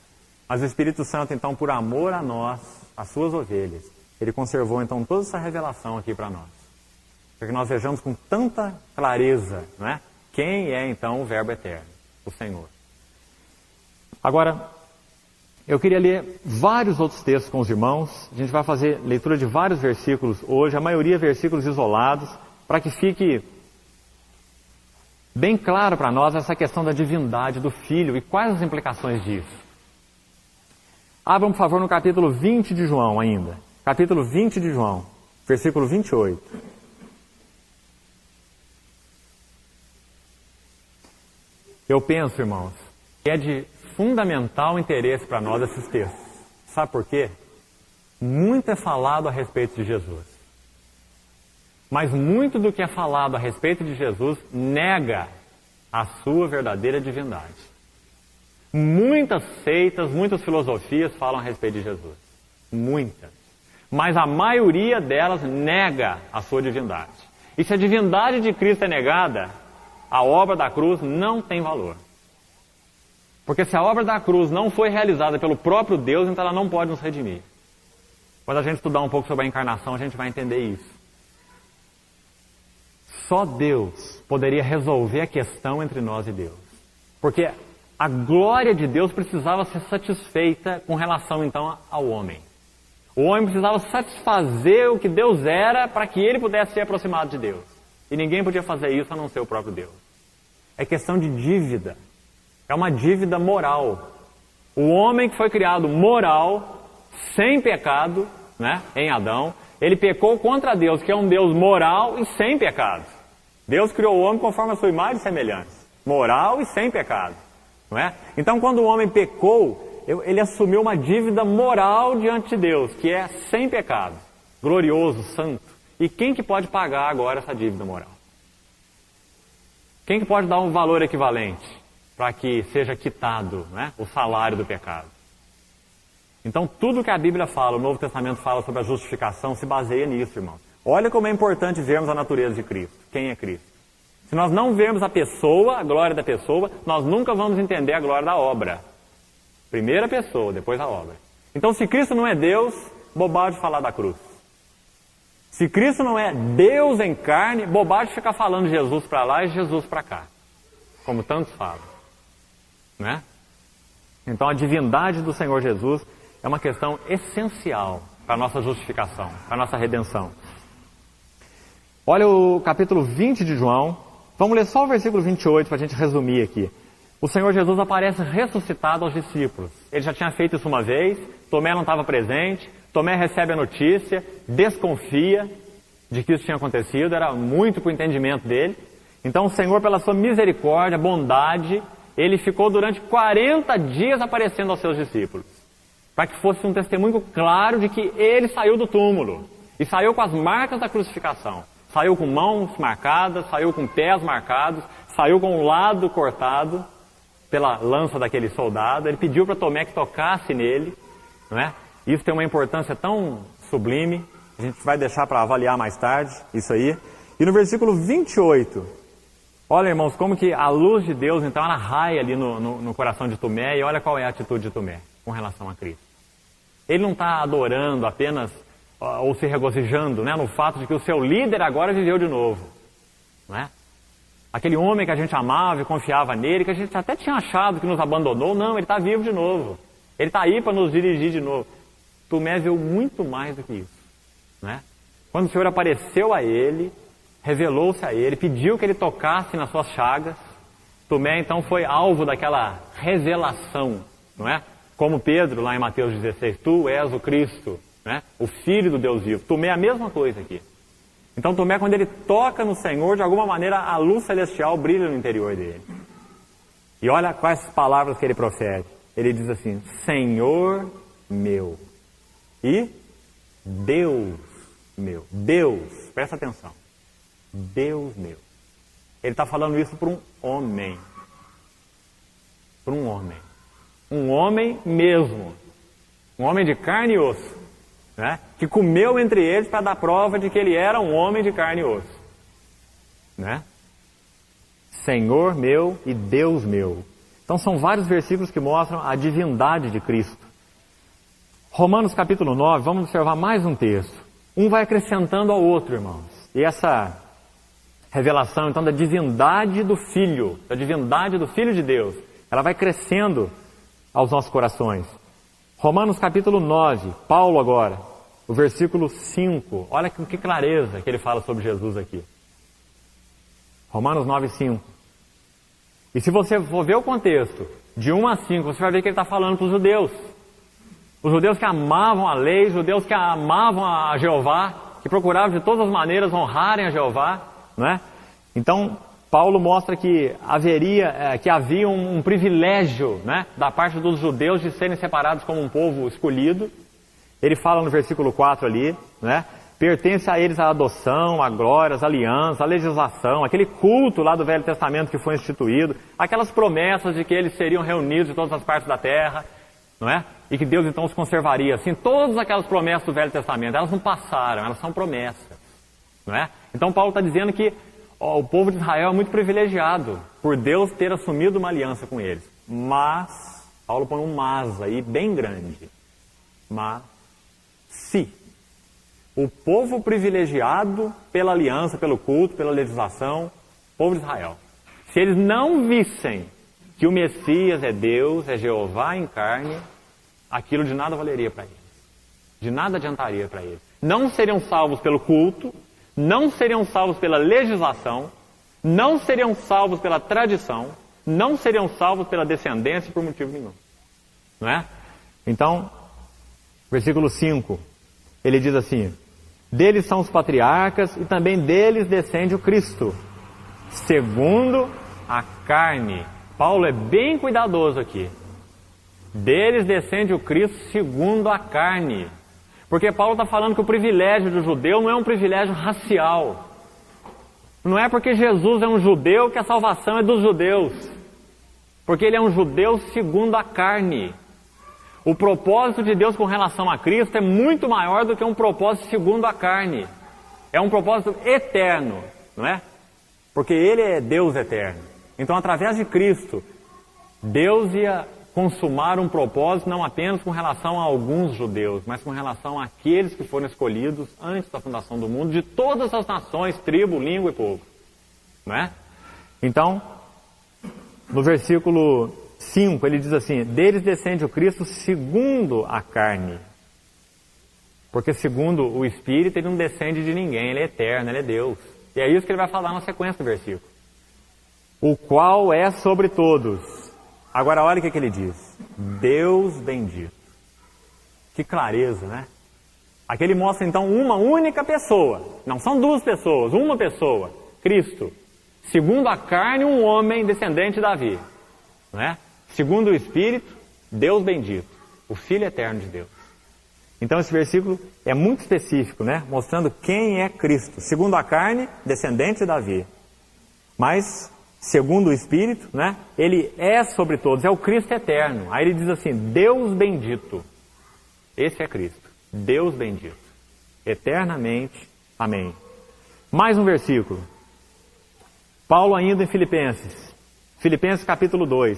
Mas o Espírito Santo, então, por amor a nós, as suas ovelhas, ele conservou, então, toda essa revelação aqui para nós. Para que nós vejamos com tanta clareza, né? Quem é, então, o Verbo eterno, o Senhor. Agora, eu queria ler vários outros textos com os irmãos. A gente vai fazer leitura de vários versículos hoje, a maioria versículos isolados, para que fique bem claro para nós essa questão da divindade do Filho e quais as implicações disso. Abram, por favor, no capítulo 20 de João ainda. Capítulo 20 de João, versículo 28. Eu penso, irmãos, que é de fundamental interesse para nós esses textos. Sabe por quê? Muito é falado a respeito de Jesus. Mas muito do que é falado a respeito de Jesus nega a sua verdadeira divindade. Muitas seitas, muitas filosofias falam a respeito de Jesus. Muitas. Mas a maioria delas nega a sua divindade. E se a divindade de Cristo é negada, a obra da cruz não tem valor. Porque se a obra da cruz não foi realizada pelo próprio Deus, então ela não pode nos redimir. Quando a gente estudar um pouco sobre a encarnação, a gente vai entender isso. Só Deus poderia resolver a questão entre nós e Deus. Porque a glória de Deus precisava ser satisfeita com relação, então, ao homem. O homem precisava satisfazer o que Deus era para que ele pudesse ser aproximado de Deus. E ninguém podia fazer isso a não ser o próprio Deus. É questão de dívida. É uma dívida moral. O homem que foi criado moral, sem pecado, né, em Adão, ele pecou contra Deus, que é um Deus moral e sem pecado. Deus criou o homem conforme a sua imagem e semelhança. Moral e sem pecado. Não é? Então, quando o homem pecou, ele assumiu uma dívida moral diante de Deus, que é sem pecado, glorioso, santo. E quem que pode pagar agora essa dívida moral? Quem que pode dar um valor equivalente para que seja quitado, né, o salário do pecado? Então, tudo que a Bíblia fala, o Novo Testamento fala sobre a justificação, se baseia nisso, irmãos. Olha como é importante vermos a natureza de Cristo. Quem é Cristo? Se nós não vermos a pessoa, a glória da pessoa, nós nunca vamos entender a glória da obra. Primeiro a pessoa, depois a obra. Então, se Cristo não é Deus, bobagem falar da cruz. Se Cristo não é Deus em carne, bobagem ficar falando Jesus para lá e Jesus para cá. Como tantos falam. Né? Então, a divindade do Senhor Jesus é uma questão essencial para a nossa justificação, para a nossa redenção. Olha o capítulo 20 de João. Vamos ler só o versículo 28 para a gente resumir aqui. O Senhor Jesus aparece ressuscitado aos discípulos. Ele já tinha feito isso uma vez, Tomé não estava presente, Tomé recebe a notícia, desconfia de que isso tinha acontecido, era muito para o entendimento dele. Então o Senhor, pela sua misericórdia, bondade, ele ficou durante 40 dias aparecendo aos seus discípulos, para que fosse um testemunho claro de que ele saiu do túmulo, e saiu com as marcas da crucificação. Saiu com mãos marcadas, saiu com pés marcados, saiu com o lado cortado pela lança daquele soldado. Ele pediu para Tomé que tocasse nele, não é? Isso tem uma importância tão sublime, a gente vai deixar para avaliar mais tarde, isso aí. E no versículo 28, olha, irmãos, como que a luz de Deus, então, ela raia ali no coração de Tomé, e olha qual é a atitude de Tomé com relação a Cristo. Ele não está adorando apenas, ou se regozijando, né, no fato de que o seu líder agora viveu de novo, não é? Aquele homem que a gente amava e confiava nele, que a gente até tinha achado que nos abandonou, não, ele está vivo de novo. Ele está aí para nos dirigir de novo. Tomé viu muito mais do que isso, né? Quando o Senhor apareceu a ele, revelou-se a ele, pediu que ele tocasse nas suas chagas, Tomé então foi alvo daquela revelação, não é? Como Pedro lá em Mateus 16, tu és o Cristo, né? O Filho do Deus vivo. Tomé é a mesma coisa aqui. Então Tomé, quando ele toca no Senhor, de alguma maneira a luz celestial brilha no interior dele. E olha quais palavras que ele profere. Ele diz assim, Senhor meu e Deus meu. Deus, presta atenção. Deus meu. Ele está falando isso para um homem. Para um homem. Um homem mesmo. Um homem de carne e osso. Né? Que comeu entre eles para dar prova de que ele era um homem de carne e osso. Né? Senhor meu e Deus meu. Então são vários versículos que mostram a divindade de Cristo. Romanos capítulo 9, vamos observar mais um texto. Um vai acrescentando ao outro, irmãos. E essa revelação, então, da divindade do Filho de Deus, ela vai crescendo aos nossos corações. Romanos capítulo 9, Paulo agora, o versículo 5. Olha que clareza que ele fala sobre Jesus aqui. Romanos 9, 5. E se você for ver o contexto, de 1 a 5, você vai ver que ele está falando para os judeus. Os judeus que amavam a lei, os judeus que amavam a Jeová, que procuravam de todas as maneiras honrarem a Jeová, não é? Então, Paulo mostra que havia um privilégio, né, da parte dos judeus de serem separados como um povo escolhido. Ele fala no versículo 4 ali, né, pertence a eles a adoção, a glória, as alianças, a legislação, aquele culto lá do Velho Testamento que foi instituído, aquelas promessas de que eles seriam reunidos de todas as partes da terra, não é? E que Deus então os conservaria. Assim, todas aquelas promessas do Velho Testamento, elas não passaram, elas são promessas, não é? Então Paulo está dizendo que o povo de Israel é muito privilegiado por Deus ter assumido uma aliança com eles. Mas, Paulo põe um mas aí bem grande. Mas, se o povo privilegiado pela aliança, pelo culto, pela legislação, o povo de Israel, se eles não vissem que o Messias é Deus, é Jeová em carne, aquilo de nada valeria para eles. De nada adiantaria para eles. Não seriam salvos pelo culto, não seriam salvos pela legislação, não seriam salvos pela tradição, não seriam salvos pela descendência por motivo nenhum. Não é? Então, versículo 5, ele diz assim, deles são os patriarcas e também deles descende o Cristo, segundo a carne. Paulo é bem cuidadoso aqui. Deles descende o Cristo segundo a carne. Porque Paulo está falando que o privilégio do judeu não é um privilégio racial. Não é porque Jesus é um judeu que a salvação é dos judeus. Porque ele é um judeu segundo a carne. O propósito de Deus com relação a Cristo é muito maior do que um propósito segundo a carne. É um propósito eterno, não é? Porque ele é Deus eterno. Então, através de Cristo, Deus ia consumar um propósito não apenas com relação a alguns judeus, mas com relação àqueles que foram escolhidos antes da fundação do mundo, de todas as nações, tribo, língua e povo. Não é? Então, no versículo 5, ele diz assim, deles descende o Cristo segundo a carne. Porque segundo o Espírito, ele não descende de ninguém, ele é eterno, ele é Deus. E é isso que ele vai falar na sequência do versículo. O qual é sobre todos. Agora olha o que ele diz. Deus bendito. Que clareza, né? Aqui ele mostra então uma única pessoa. Não são duas pessoas, uma pessoa. Cristo. Segundo a carne, um homem descendente de Davi. Não é? Segundo o Espírito, Deus bendito. O Filho eterno de Deus. Então esse versículo é muito específico, né? Mostrando quem é Cristo. Segundo a carne, descendente de Davi. Mas, segundo o Espírito, né? Ele é sobre todos, é o Cristo eterno. Aí ele diz assim, Deus bendito. Esse é Cristo. Deus bendito. Eternamente. Amém. Mais um versículo. Paulo ainda em Filipenses. Filipenses capítulo 2.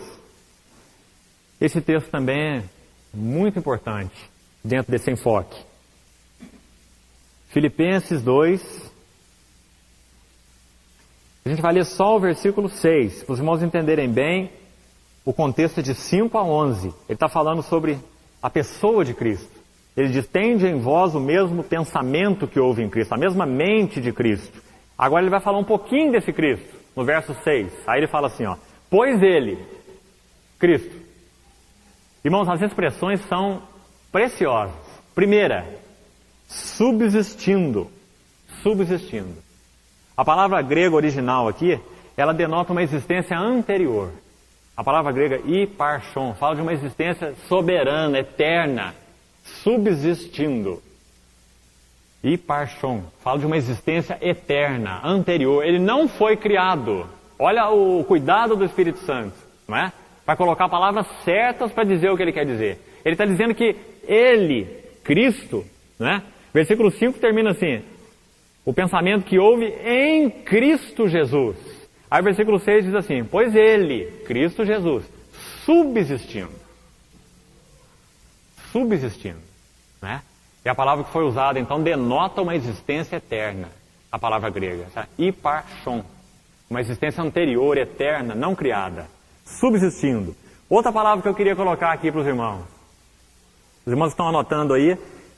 Esse texto também é muito importante dentro desse enfoque. Filipenses 2. A gente vai ler só o versículo 6, para os irmãos entenderem bem o contexto de 5 a 11. Ele está falando sobre a pessoa de Cristo. Ele diz, tende em vós o mesmo pensamento que houve em Cristo, a mesma mente de Cristo. Agora ele vai falar um pouquinho desse Cristo, no verso 6. Aí ele fala assim, ó, pois ele, Cristo. Irmãos, as expressões são preciosas. Primeira, subsistindo. Subsistindo. A palavra grega original aqui, ela denota uma existência anterior. A palavra grega iparchon fala de uma existência soberana, eterna, subsistindo. Iparchon fala de uma existência eterna, anterior. Ele não foi criado. Olha o cuidado do Espírito Santo, não é? Para colocar palavras certas para dizer o que ele quer dizer. Ele está dizendo que ele, Cristo, né? Versículo 5 termina assim, o pensamento que houve em Cristo Jesus. Aí o versículo 6 diz assim, pois ele, Cristo Jesus, subsistindo. Subsistindo, né? E a palavra que foi usada, então, denota uma existência eterna. A palavra grega, tá? Iparchon. Uma existência anterior, eterna, não criada. Subsistindo. Outra palavra que eu queria colocar aqui para os irmãos. Os irmãos estão anotando aí,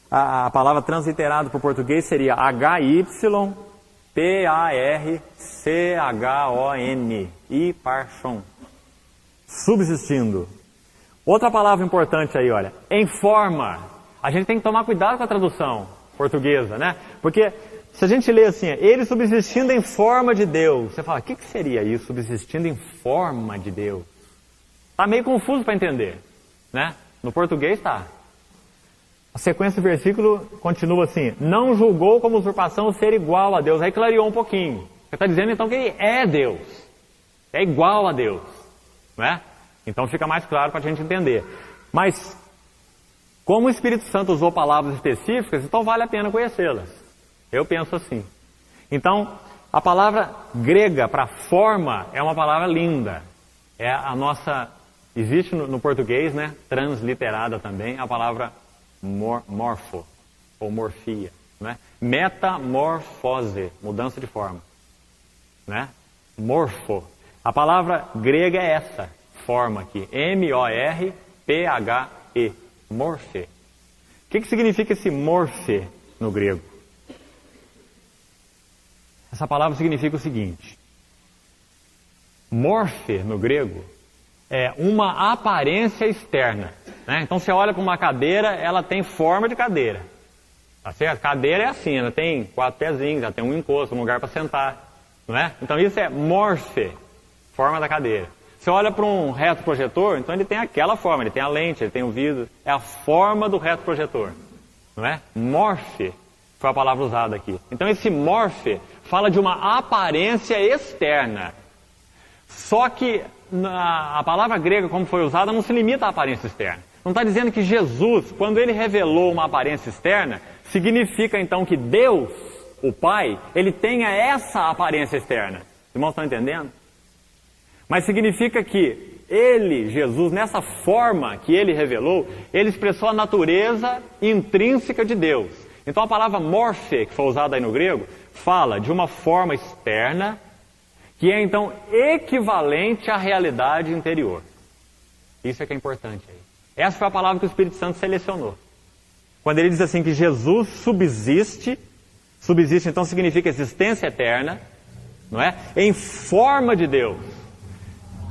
a palavra transliterada para o português seria H-Y-P-A-R-C-H-O-N. Iparchon. Subsistindo. Outra palavra importante aí, olha. Em forma. A gente tem que tomar cuidado com a tradução portuguesa, né? Porque se a gente lê assim, ele subsistindo em forma de Deus. Você fala, o que seria isso? Subsistindo em forma de Deus. Está meio confuso para entender, né? No português está. A sequência do versículo continua assim, não julgou como usurpação ser igual a Deus. Aí clareou um pouquinho. Você está dizendo então que ele é Deus. É igual a Deus, não é? Então fica mais claro para a gente entender. Mas, como o Espírito Santo usou palavras específicas, então vale a pena conhecê-las. Eu penso assim. Então, a palavra grega para forma é uma palavra linda. É a nossa... Existe no português, né? Transliterada também, a palavra morfo, ou morfia. Né? Metamorfose, mudança de forma. Né? Morfo. A palavra grega é essa forma aqui. M-O-R-P-H-E. Morfe. O que significa esse morfe no grego? Essa palavra significa o seguinte. Morfe no grego é uma aparência externa. Né? Então você olha para uma cadeira, ela tem forma de cadeira. Tá certo? Cadeira é assim, ela tem 4 pezinhos, ela tem um encosto, um lugar para sentar. Não é? Então isso é morfe, forma da cadeira. Você olha para um retroprojetor, então ele tem aquela forma, ele tem a lente, ele tem o vidro, é a forma do retroprojetor, não é? Morfe foi a palavra usada aqui. Então esse morfe fala de uma aparência externa. Só que a palavra grega, como foi usada, não se limita à aparência externa. Não está dizendo que Jesus, quando ele revelou uma aparência externa, significa então que Deus, o Pai, ele tenha essa aparência externa. Os irmãos estão entendendo? Mas significa que ele, Jesus, nessa forma que ele revelou, ele expressou a natureza intrínseca de Deus. Então a palavra morfe, que foi usada aí no grego, fala de uma forma externa, que é então equivalente à realidade interior. Isso é que é importante aí. Essa foi a palavra que o Espírito Santo selecionou. Quando ele diz assim que Jesus subsiste então significa existência eterna, não é? Em forma de Deus.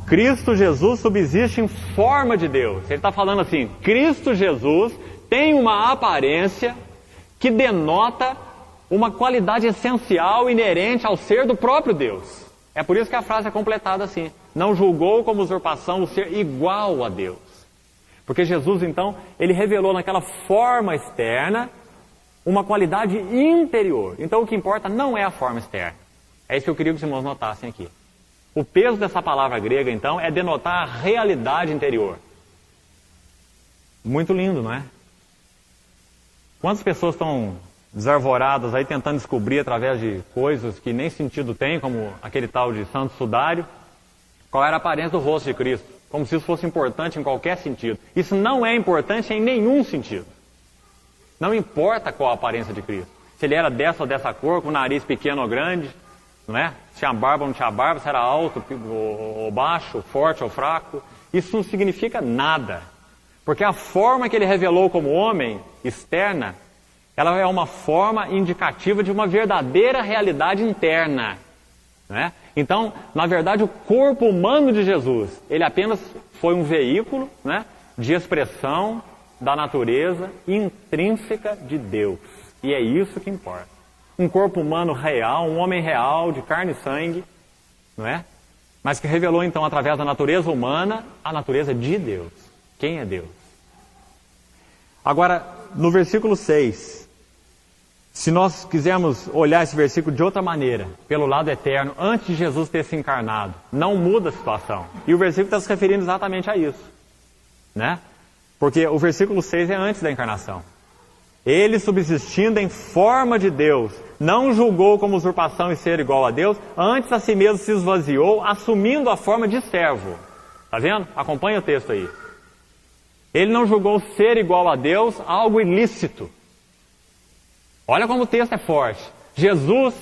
Cristo Jesus subsiste em forma de Deus. Ele está falando assim, Cristo Jesus tem uma aparência que denota uma qualidade essencial inerente ao ser do próprio Deus. É por isso que a frase é completada assim. Não julgou como usurpação o ser igual a Deus. Porque Jesus, então, ele revelou naquela forma externa uma qualidade interior. Então o que importa não é a forma externa. É isso que eu queria que os irmãos notassem aqui. O peso dessa palavra grega, então, é denotar a realidade interior. Muito lindo, não é? Quantas pessoas estão desarvoradas aí tentando descobrir através de coisas que nem sentido tem, como aquele tal de Santo Sudário, qual era a aparência do rosto de Cristo, como se isso fosse importante em qualquer sentido. Isso não é importante em nenhum sentido. Não importa qual a aparência de Cristo. Se ele era dessa ou dessa cor, com o nariz pequeno ou grande, não é? Se tinha barba ou não tinha barba, se era alto ou baixo, forte ou fraco. Isso não significa nada. Porque a forma que ele revelou como homem, externa, ela é uma forma indicativa de uma verdadeira realidade interna. Não é? Então, na verdade, o corpo humano de Jesus, ele apenas foi um veículo, né, de expressão da natureza intrínseca de Deus. E é isso que importa. Um corpo humano real, um homem real, de carne e sangue, não é? Mas que revelou então através da natureza humana, a natureza de Deus. Quem é Deus? Agora, no versículo 6, se nós quisermos olhar esse versículo de outra maneira, pelo lado eterno, antes de Jesus ter se encarnado, não muda a situação. E o versículo está se referindo exatamente a isso, né? Porque o versículo 6 é antes da encarnação. Ele, subsistindo em forma de Deus, não julgou como usurpação e ser igual a Deus, antes a si mesmo se esvaziou, assumindo a forma de servo. Está vendo? Acompanha o texto aí. Ele não julgou ser igual a Deus algo ilícito. Olha como o texto é forte. Jesus,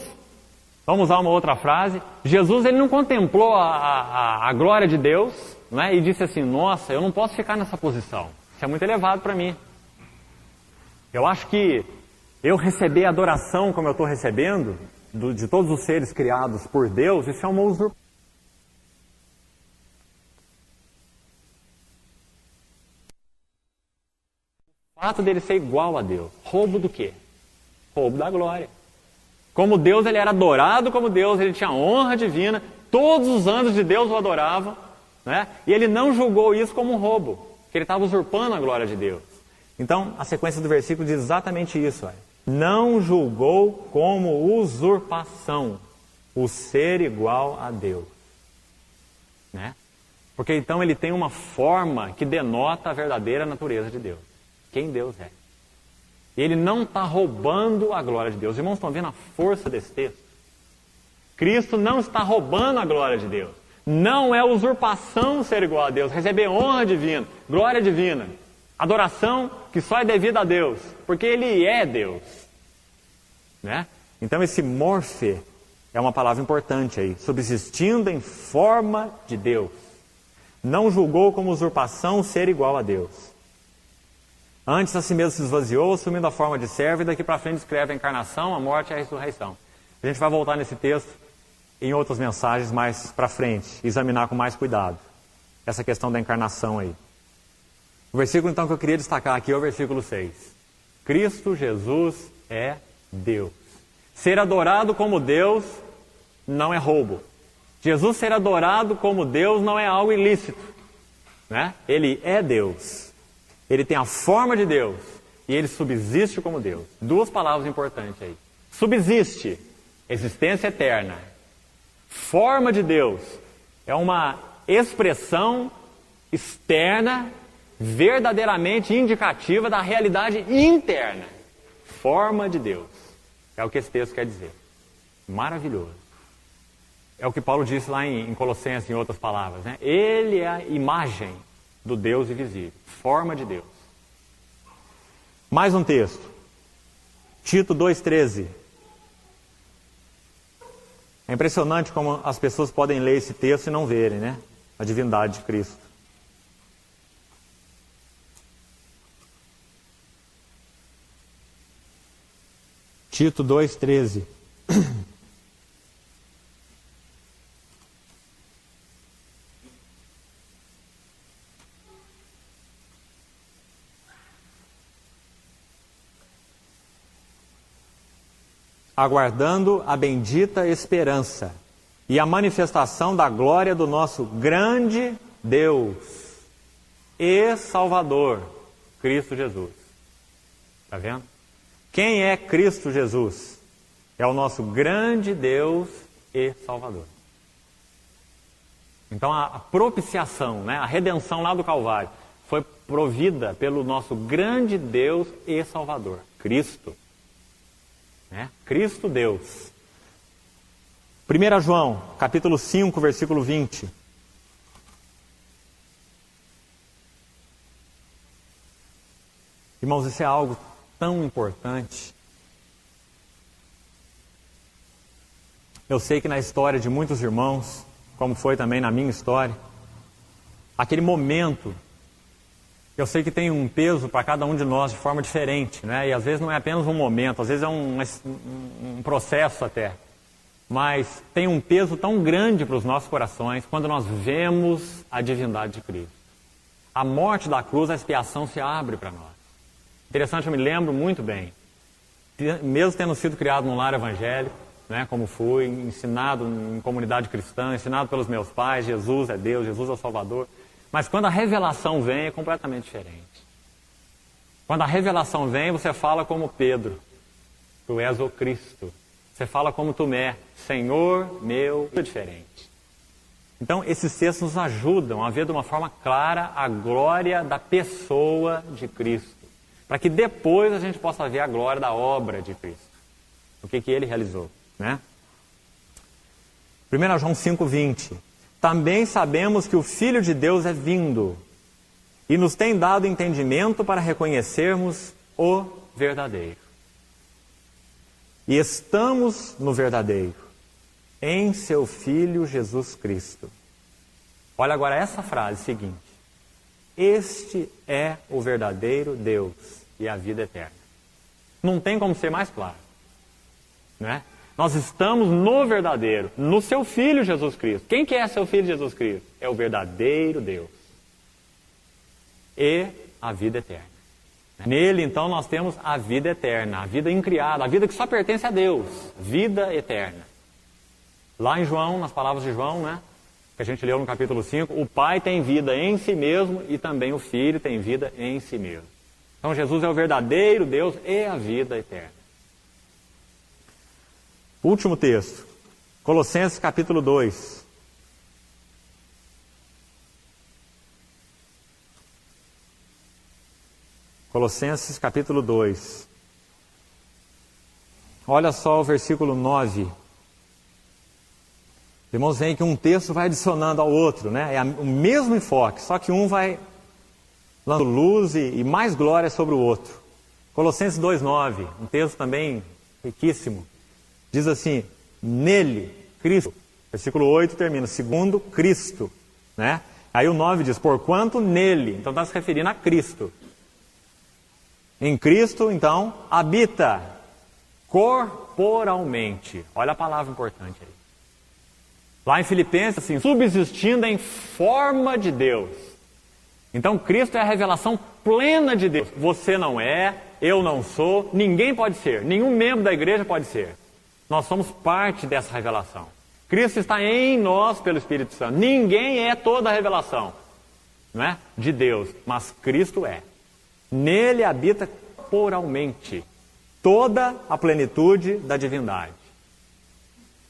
vamos usar uma outra frase, Jesus ele não contemplou a glória de Deus, né, e disse assim, nossa, eu não posso ficar nessa posição. Isso é muito elevado para mim. Eu acho que eu receber a adoração como eu estou recebendo, de todos os seres criados por Deus, isso é uma usurpação. O fato dele ser igual a Deus, roubo do quê? Roubo da glória. Como Deus, ele era adorado como Deus, ele tinha honra divina, todos os anjos de Deus o adoravam, né? E ele não julgou isso como um roubo, que ele estava usurpando a glória de Deus. Então, a sequência do versículo diz exatamente isso. Olha. Não julgou como usurpação o ser igual a Deus. Né? Porque então ele tem uma forma que denota a verdadeira natureza de Deus. Quem Deus é. Ele não está roubando a glória de Deus. Os irmãos estão vendo a força desse texto? Cristo não está roubando a glória de Deus. Não é usurpação ser igual a Deus, receber honra divina, glória divina, adoração que só é devida a Deus, porque Ele é Deus. Né? Então esse morfe é uma palavra importante aí, subsistindo em forma de Deus. Não julgou como usurpação ser igual a Deus. Antes a si mesmo se esvaziou, assumindo a forma de servo, e daqui para frente descreve a encarnação, a morte e a ressurreição. A gente vai voltar nesse texto em outras mensagens mais para frente, examinar com mais cuidado essa questão da encarnação aí. O versículo então que eu queria destacar aqui é o versículo 6. Cristo Jesus é Deus. Ser adorado como Deus não é roubo. Jesus ser adorado como Deus não é algo ilícito. Né? Ele é Deus. Ele tem a forma de Deus e ele subsiste como Deus. Duas palavras importantes aí. Subsiste, existência eterna. Forma de Deus é uma expressão externa, verdadeiramente indicativa da realidade interna. Forma de Deus. É o que esse texto quer dizer. Maravilhoso. É o que Paulo disse lá em Colossenses, em outras palavras. Né? Ele é a imagem do Deus invisível. Forma de Deus. Mais um texto. Tito 2,13. É impressionante como as pessoas podem ler esse texto e não verem, né? A divindade de Cristo. Tito 2,13. Aguardando a bendita esperança e a manifestação da glória do nosso grande Deus e Salvador, Cristo Jesus. Está vendo? Quem é Cristo Jesus? É o nosso grande Deus e Salvador. Então a propiciação, né, a redenção lá do Calvário, foi provida pelo nosso grande Deus e Salvador, Cristo. Né? Cristo Deus. 1 João, capítulo 5, versículo 20. Irmãos, isso é algo tão importante. Eu sei que na história de muitos irmãos, como foi também na minha história, aquele momento, eu sei que tem um peso para cada um de nós de forma diferente, né? E às vezes não é apenas um momento, às vezes é um processo até. Mas tem um peso tão grande para os nossos corações quando nós vemos a divindade de Cristo. A morte da cruz, a expiação se abre para nós. Interessante, eu me lembro muito bem, mesmo tendo sido criado num lar evangélico, né, como fui, ensinado em comunidade cristã, ensinado pelos meus pais, Jesus é Deus, Jesus é o Salvador. Mas quando a revelação vem, é completamente diferente. Quando a revelação vem, você fala como Pedro, tu és o Cristo. Você fala como Tomé, Senhor meu, é diferente. Então, esses textos nos ajudam a ver de uma forma clara a glória da pessoa de Cristo. Para que depois a gente possa ver a glória da obra de Cristo. O que ele realizou, né? 1 João 5,20. Também sabemos que o Filho de Deus é vindo e nos tem dado entendimento para reconhecermos o verdadeiro. E estamos no verdadeiro, em seu Filho Jesus Cristo. Olha agora essa frase seguinte. Este é o verdadeiro Deus e a vida eterna. Não tem como ser mais claro, né? Nós estamos no verdadeiro, no seu Filho Jesus Cristo. Quem que é seu Filho Jesus Cristo? É o verdadeiro Deus. E a vida eterna. Nele, então, nós temos a vida eterna, a vida incriada, a vida que só pertence a Deus. Vida eterna. Lá em João, nas palavras de João, né, que a gente leu no capítulo 5, o Pai tem vida em si mesmo e também o Filho tem vida em si mesmo. Então, Jesus é o verdadeiro Deus e a vida eterna. Último texto, Colossenses capítulo 2. Colossenses capítulo 2. Olha só o versículo 9. Irmãos, veem que um texto vai adicionando ao outro, né? É o mesmo enfoque, só que um vai dando luz e mais glória sobre o outro. Colossenses 2,9, um texto também riquíssimo. Diz assim, nele, Cristo, versículo 8 termina, segundo Cristo, né? Aí o 9 diz, porquanto nele, então está se referindo a Cristo. Em Cristo, então, habita corporalmente. Olha a palavra importante aí. Lá em Filipenses, assim, subsistindo em forma de Deus. Então Cristo é a revelação plena de Deus. Você não é, eu não sou, ninguém pode ser, nenhum membro da igreja pode ser. Nós somos parte dessa revelação. Cristo está em nós pelo Espírito Santo. Ninguém é toda a revelação, não é? De Deus, mas Cristo é. Nele habita corporalmente toda a plenitude da divindade.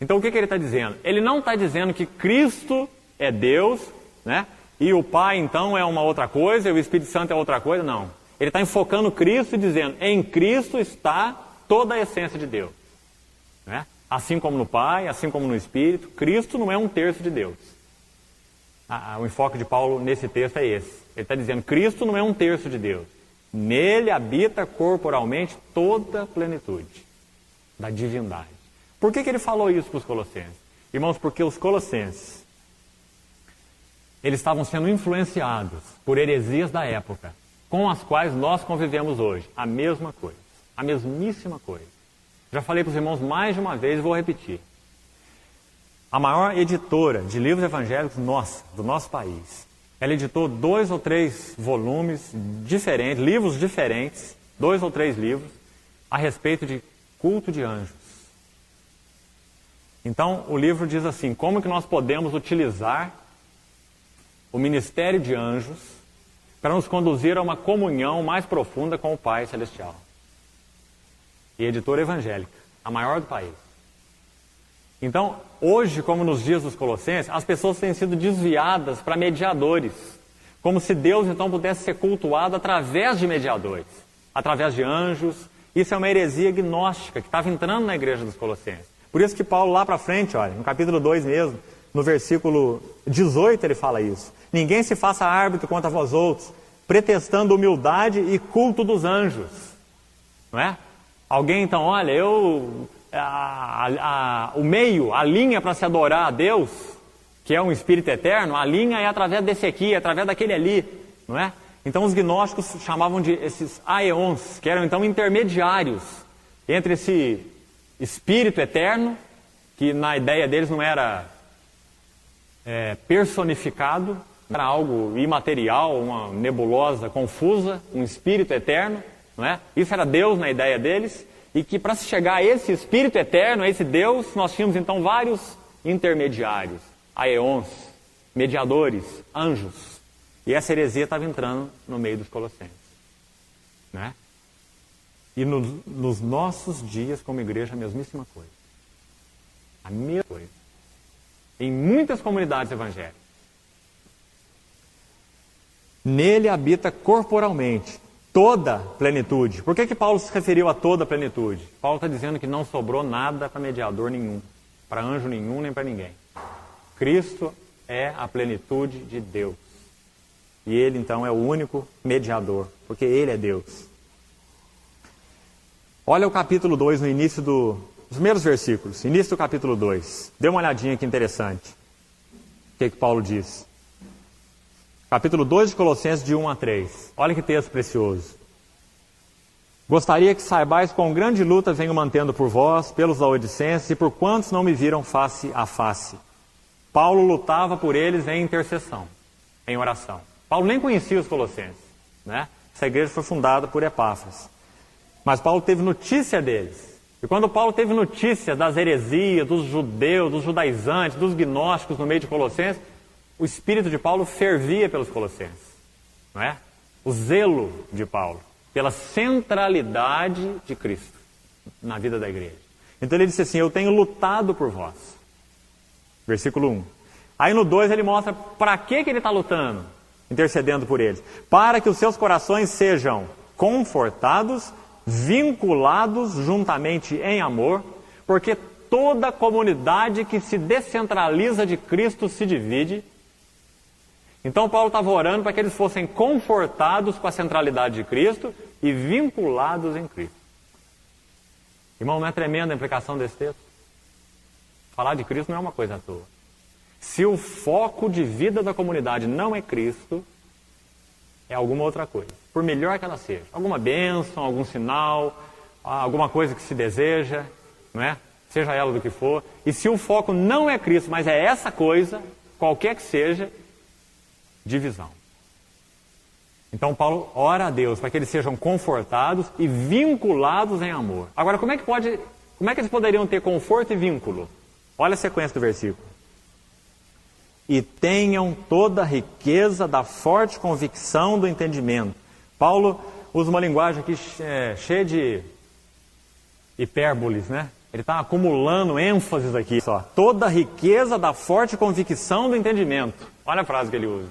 Então o que ele está dizendo? Ele não está dizendo que Cristo é Deus, né? E o Pai então é uma outra coisa, e o Espírito Santo é outra coisa, não. Ele está enfocando Cristo e dizendo, em Cristo está toda a essência de Deus. Né? Assim como no Pai, assim como no Espírito, Cristo não é um terço de Deus. O enfoque de Paulo nesse texto é esse. Ele está dizendo, Cristo não é um terço de Deus. Nele habita corporalmente toda a plenitude da divindade. Por que ele falou isso para os colossenses? Irmãos, porque os colossenses, eles estavam sendo influenciados por heresias da época, com as quais nós convivemos hoje. A mesma coisa, a mesmíssima coisa. Já falei para os irmãos mais de uma vez e vou repetir. A maior editora de livros evangélicos do nosso país, ela editou 2 ou 3 volumes diferentes, livros diferentes, 2 ou 3 livros, a respeito de culto de anjos. Então, o livro diz assim, como que nós podemos utilizar o ministério de anjos para nos conduzir a uma comunhão mais profunda com o Pai Celestial. E editora evangélica, a maior do país. Então, hoje, como nos dias dos Colossenses, as pessoas têm sido desviadas para mediadores. Como se Deus, então, pudesse ser cultuado através de mediadores, através de anjos. Isso é uma heresia gnóstica que estava entrando na igreja dos Colossenses. Por isso que Paulo, lá para frente, olha, no capítulo 2 mesmo, no versículo 18, ele fala isso. Ninguém se faça árbitro contra vós outros, pretextando humildade e culto dos anjos. Não é? Alguém, então, olha, o meio, a linha para se adorar a Deus, que é um Espírito eterno, a linha é através desse aqui, é através daquele ali, não é? Então os gnósticos chamavam de esses aeons, que eram então intermediários entre esse Espírito eterno, que na ideia deles não era personificado, era algo imaterial, uma nebulosa confusa, um Espírito eterno, não é? Isso era Deus na ideia deles, e que para se chegar a esse Espírito eterno, a esse Deus, nós tínhamos então vários intermediários, aeons, mediadores, anjos. E essa heresia estava entrando no meio dos Colossenses. Né? E nos nossos dias, como igreja, a mesmíssima coisa. A mesma coisa. Em muitas comunidades evangélicas. Nele habita corporalmente toda plenitude. Por que Paulo se referiu a toda plenitude? Paulo está dizendo que não sobrou nada para mediador nenhum, para anjo nenhum, nem para ninguém. Cristo é a plenitude de Deus. E Ele, então, é o único mediador, porque Ele é Deus. Olha o capítulo 2, no início dos primeiros versículos, início do capítulo 2. Dê uma olhadinha que interessante. O que Paulo diz? Capítulo 2 de Colossenses, de 1 a 3. Olha que texto precioso. Gostaria que saibais quão grande luta venho mantendo por vós, pelos laodicenses e por quantos não me viram face a face. Paulo lutava por eles em intercessão, em oração. Paulo nem conhecia os colossenses, né? Essa igreja foi fundada por Epáfras. Mas Paulo teve notícia deles. E quando Paulo teve notícia das heresias, dos judeus, dos judaizantes, dos gnósticos no meio de Colossenses, o espírito de Paulo fervia pelos colossenses, não é? O zelo de Paulo pela centralidade de Cristo na vida da igreja. Então ele disse assim, eu tenho lutado por vós. Versículo 1. Aí no 2 ele mostra para que ele está lutando, intercedendo por eles. Para que os seus corações sejam confortados, vinculados juntamente em amor, porque toda comunidade que se descentraliza de Cristo se divide. Então Paulo estava orando para que eles fossem confortados com a centralidade de Cristo e vinculados em Cristo. Irmão, não é tremenda a implicação desse texto? Falar de Cristo não é uma coisa à toa. Se o foco de vida da comunidade não é Cristo, é alguma outra coisa, por melhor que ela seja. Alguma bênção, algum sinal, alguma coisa que se deseja, não é? Seja ela do que for. E se o foco não é Cristo, mas é essa coisa, qualquer que seja, divisão. Então Paulo ora a Deus para que eles sejam confortados e vinculados em amor. Agora, como é que eles poderiam ter conforto e vínculo? Olha a sequência do versículo. E tenham toda a riqueza da forte convicção do entendimento. Paulo usa uma linguagem aqui cheia de hipérboles, né? Ele está acumulando ênfases aqui. Só. Toda a riqueza da forte convicção do entendimento. Olha a frase que ele usa.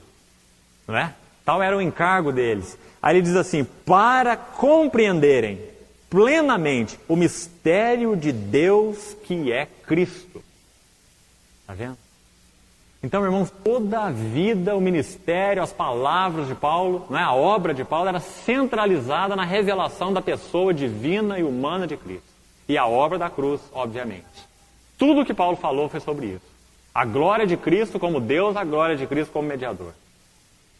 Não é? Tal era o encargo deles. Aí ele diz assim, para compreenderem plenamente o mistério de Deus que é Cristo. Está vendo? Então, irmãos, toda a vida, o ministério, as palavras de Paulo, não é? A obra de Paulo era centralizada na revelação da pessoa divina e humana de Cristo. E a obra da cruz, obviamente. Tudo o que Paulo falou foi sobre isso. A glória de Cristo como Deus, a glória de Cristo como mediador.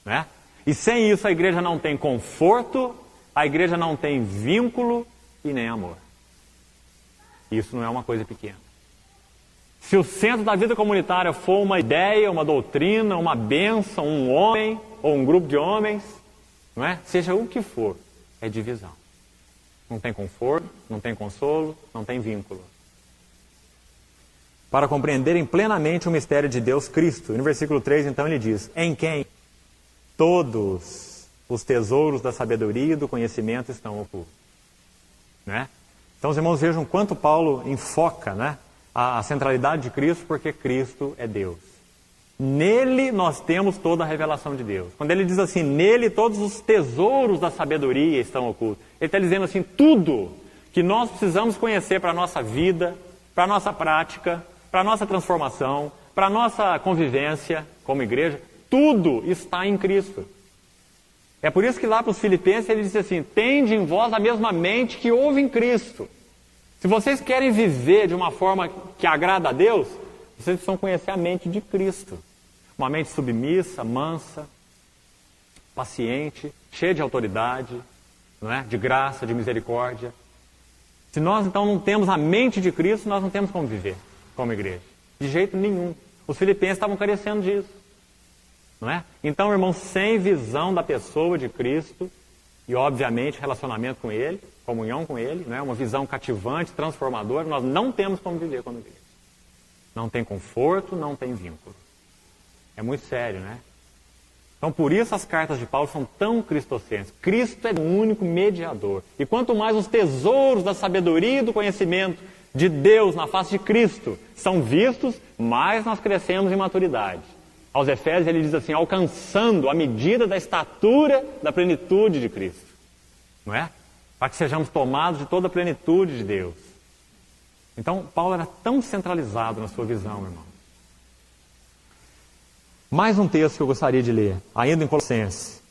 Né? E sem isso a igreja não tem conforto, a igreja não tem vínculo e nem amor. Isso não é uma coisa pequena. Se o centro da vida comunitária for uma ideia, uma doutrina, uma bênção, um homem ou um grupo de homens, não é? Seja o que for, é divisão. Não tem conforto, não tem consolo, não tem vínculo. Para compreenderem plenamente o mistério de Deus, Cristo. E no versículo 3, então, ele diz: em quem todos os tesouros da sabedoria e do conhecimento estão ocultos. Né? Então, os irmãos, vejam quanto Paulo enfoca, né, a centralidade de Cristo, porque Cristo é Deus. Nele nós temos toda a revelação de Deus. Quando ele diz assim, nele todos os tesouros da sabedoria estão ocultos, ele está dizendo assim, tudo que nós precisamos conhecer para a nossa vida, para a nossa prática, para a nossa transformação, para a nossa convivência como igreja, tudo está em Cristo. É por isso que lá para os Filipenses ele diz assim, tende em vós a mesma mente que houve em Cristo. Se vocês querem viver de uma forma que agrada a Deus, vocês precisam conhecer a mente de Cristo. Uma mente submissa, mansa, paciente, cheia de autoridade, não é? De graça, de misericórdia. Se nós então não temos a mente de Cristo, nós não temos como viver como igreja. De jeito nenhum. Os filipenses estavam carecendo disso. Não é? Então, irmãos, sem visão da pessoa de Cristo, e obviamente relacionamento com Ele, comunhão com Ele, não é? Uma visão cativante, transformadora, nós não temos como viver como igreja. Não tem conforto, não tem vínculo. É muito sério, né? Então, por isso as cartas de Paulo são tão cristocêntricas. Cristo é o único mediador. E quanto mais os tesouros da sabedoria e do conhecimento de Deus na face de Cristo são vistos, mais nós crescemos em maturidade. Aos Efésios ele diz assim, alcançando a medida da estatura da plenitude de Cristo. Não é? Para que sejamos tomados de toda a plenitude de Deus. Então, Paulo era tão centralizado na sua visão, irmão. Mais um texto que eu gostaria de ler, ainda em Colossenses.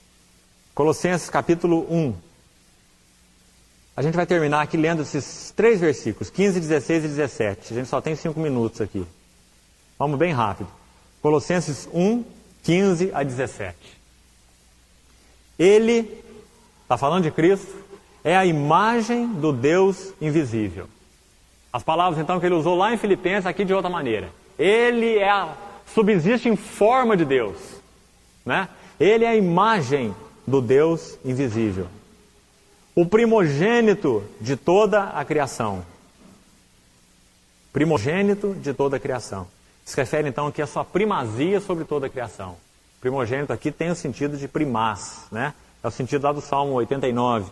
Colossenses capítulo 1. A gente vai terminar aqui lendo esses 3 versículos, 15, 16 e 17. A gente só tem 5 minutos aqui. Vamos bem rápido. Colossenses 1, 15 a 17. Ele, está falando de Cristo, é a imagem do Deus invisível. As palavras então que ele usou lá em Filipenses, aqui de outra maneira. Ele subsiste em forma de Deus. Né? Ele é a imagem do Deus invisível. O primogênito de toda a criação. Primogênito de toda a criação. Se refere então aqui à sua primazia sobre toda a criação. Primogênito aqui tem o sentido de primaz, né? É o sentido lá do Salmo 89.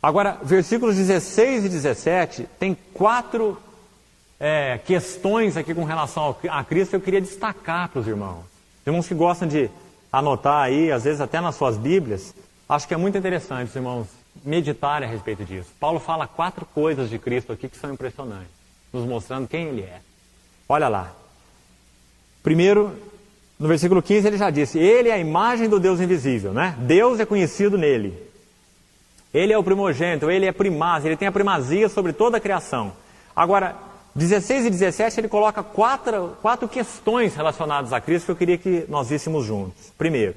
Agora, versículos 16 e 17 tem 4 questões aqui com relação a Cristo que eu queria destacar para os irmãos. Tem uns que gostam de anotar aí, às vezes até nas suas Bíblias. Acho que é muito interessante, os irmãos, meditarem a respeito disso. Paulo fala 4 coisas de Cristo aqui que são impressionantes, nos mostrando quem Ele é. Olha lá. Primeiro, no versículo 15 ele já disse, Ele é a imagem do Deus invisível, né? Deus é conhecido nele. Ele é o primogênito, Ele é primaz, Ele tem a primazia sobre toda a criação. Agora, 16 e 17 ele coloca 4 questões relacionadas a Cristo que eu queria que nós víssemos juntos. Primeiro,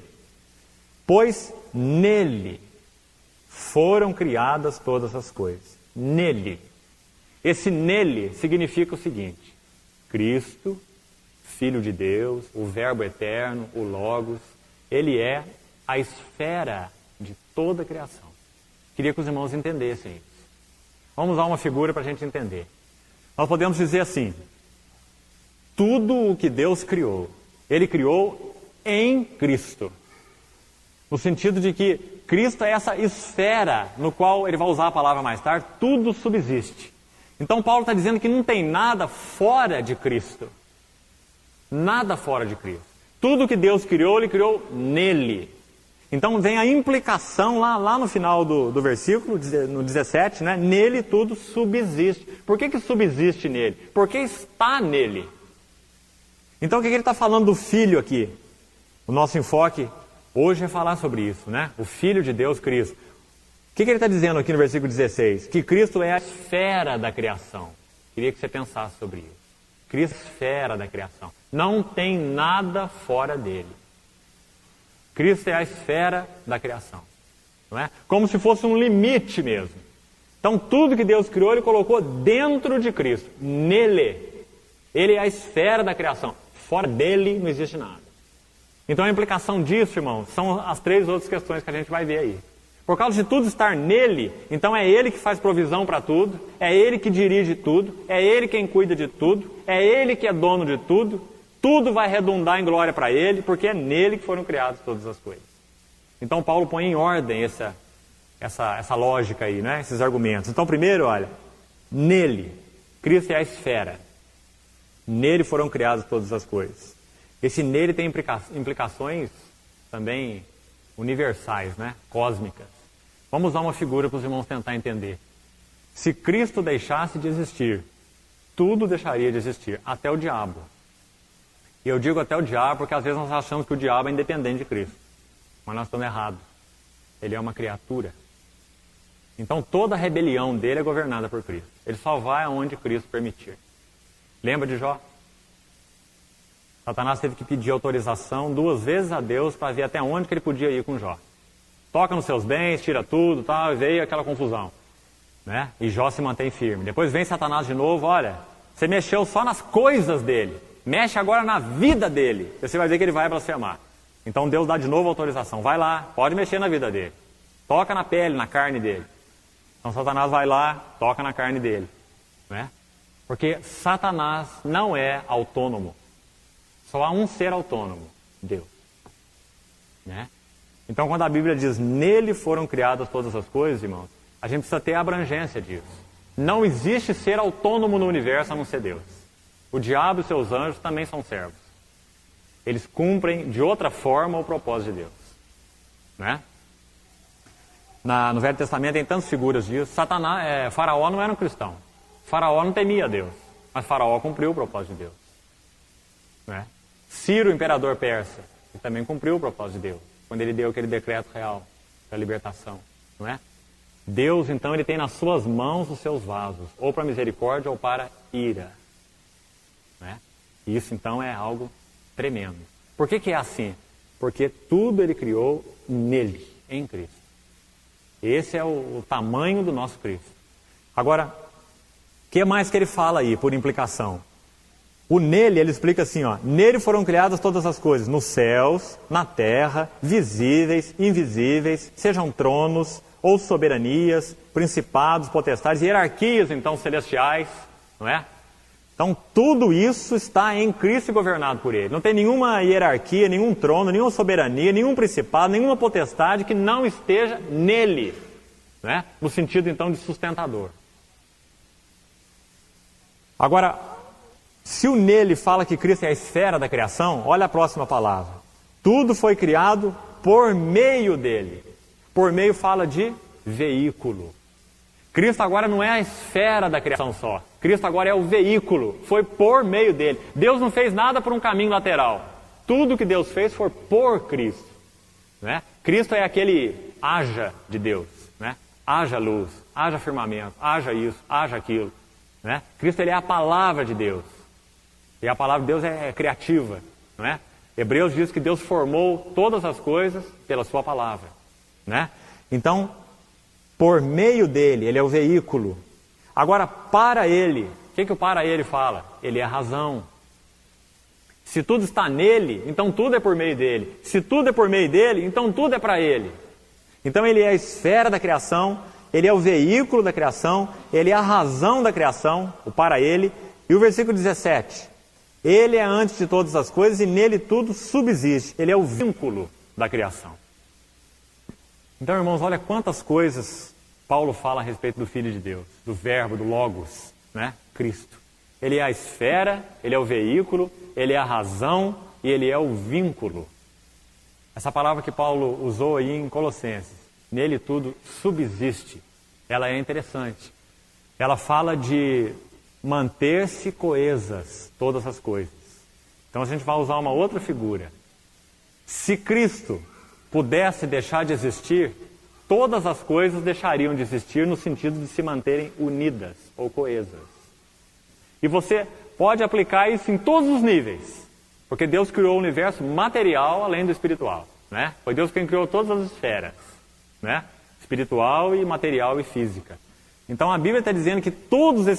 pois nele foram criadas todas as coisas. Nele. Esse nele significa o seguinte, Cristo, Filho de Deus, o Verbo eterno, o Logos, Ele é a esfera de toda a criação. Queria que os irmãos entendessem isso. Vamos usar uma figura para a gente entender. Nós podemos dizer assim, tudo o que Deus criou, Ele criou em Cristo. No sentido de que Cristo é essa esfera no qual ele vai usar a palavra mais tarde, tudo subsiste. Então Paulo está dizendo que não tem nada fora de Cristo. Nada fora de Cristo. Tudo que Deus criou, Ele criou nele. Então vem a implicação lá no final do versículo, no 17, né? Nele tudo subsiste. Por que subsiste nele? Porque está nele. Então o que ele está falando do Filho aqui? O nosso enfoque hoje é falar sobre isso, né? O Filho de Deus, Cristo. O que ele está dizendo aqui no versículo 16? Que Cristo é a esfera da criação. Queria que você pensasse sobre isso. Cristo é a esfera da criação. Não tem nada fora dele. Cristo é a esfera da criação. Não é? Como se fosse um limite mesmo. Então tudo que Deus criou, Ele colocou dentro de Cristo, nele. Ele é a esfera da criação. Fora dele não existe nada. Então a implicação disso, irmãos, são as 3 outras questões que a gente vai ver aí. Por causa de tudo estar nele, então é Ele que faz provisão para tudo, é Ele que dirige tudo, é Ele quem cuida de tudo, é Ele que é dono de tudo, tudo vai redundar em glória para Ele, porque é nele que foram criadas todas as coisas. Então Paulo põe em ordem essa lógica aí, né? Esses argumentos. Então primeiro, olha, nele, Cristo é a esfera, nele foram criadas todas as coisas. Esse nele tem implicações também universais, né? Cósmicas. Vamos usar uma figura para os irmãos tentar entender. Se Cristo deixasse de existir, tudo deixaria de existir, até o diabo. E eu digo até o diabo porque às vezes nós achamos que o diabo é independente de Cristo. Mas nós estamos errados. Ele é uma criatura. Então toda a rebelião dele é governada por Cristo. Ele só vai aonde Cristo permitir. Lembra de Jó? Satanás teve que pedir autorização 2 vezes a Deus para ver até onde que ele podia ir com Jó. Toca nos seus bens, tira tudo, tal, e veio aquela confusão. Né? E Jó se mantém firme. Depois vem Satanás de novo, olha, você mexeu só nas coisas dele. Mexe agora na vida dele. Você vai ver que ele vai blasfemar. Então Deus dá de novo autorização. Vai lá, pode mexer na vida dele. Toca na pele, na carne dele. Então Satanás vai lá, toca na carne dele. Né? Porque Satanás não é autônomo. Só há um ser autônomo, Deus. Né? Então quando a Bíblia diz, nele foram criadas todas as coisas, irmãos, a gente precisa ter a abrangência disso. Não existe ser autônomo no universo a não ser Deus. O diabo e seus anjos também são servos. Eles cumprem de outra forma o propósito de Deus. Né? No Velho Testamento tem tantas figuras disso. Faraó não era um cristão. Faraó não temia Deus. Mas Faraó cumpriu o propósito de Deus. Né? Ciro, imperador persa, ele também cumpriu o propósito de Deus. Quando ele deu aquele decreto real da libertação. Não é? Deus, então, ele tem nas suas mãos os seus vasos. Ou para misericórdia ou para ira. Né? Isso, então, é algo tremendo. Por que é assim? Porque tudo ele criou nele, em Cristo. Esse é o tamanho do nosso Cristo. Agora, o que mais que ele fala aí, por implicação? O nele, ele explica assim, ó, nele foram criadas todas as coisas, nos céus, na terra, visíveis, invisíveis, sejam tronos, ou soberanias, principados, potestades, hierarquias, então, celestiais, não é? Então, tudo isso está em Cristo e governado por Ele. Não tem nenhuma hierarquia, nenhum trono, nenhuma soberania, nenhum principado, nenhuma potestade que não esteja nele. Né? No sentido, então, de sustentador. Agora, se o nele fala que Cristo é a esfera da criação, olha a próxima palavra. Tudo foi criado por meio dele. Por meio fala de veículo. Cristo agora não é a esfera da criação só. Cristo agora é o veículo. Foi por meio dele. Deus não fez nada por um caminho lateral. Tudo que Deus fez foi por Cristo. Né? Cristo é aquele haja de Deus. Né? Haja luz, haja firmamento, haja isso, haja aquilo. Né? Cristo ele é a palavra de Deus. E a palavra de Deus é criativa. Não é? Hebreus diz que Deus formou todas as coisas pela sua palavra. Né? Então, por meio dele, ele é o veículo. Agora, para ele, o que o para ele fala? Ele é a razão. Se tudo está nele, então tudo é por meio dele. Se tudo é por meio dele, então tudo é para ele. Então ele é a esfera da criação, ele é o veículo da criação, ele é a razão da criação, o para ele. E o versículo 17, ele é antes de todas as coisas e nele tudo subsiste. Ele é o vínculo da criação. Então, irmãos, olha quantas coisas Paulo fala a respeito do Filho de Deus, do Verbo, do Logos, né? Cristo. Ele é a esfera, ele é o veículo, ele é a razão e ele é o vínculo. Essa palavra que Paulo usou aí em Colossenses, nele tudo subsiste, ela é interessante. Ela fala de manter-se coesas todas as coisas. Então a gente vai usar uma outra figura. Se Cristo pudesse deixar de existir, todas as coisas deixariam de existir no sentido de se manterem unidas ou coesas. E você pode aplicar isso em todos os níveis, porque Deus criou o universo material além do espiritual. Né? Foi Deus quem criou todas as esferas, né? Espiritual e material e física. Então a Bíblia está dizendo que toda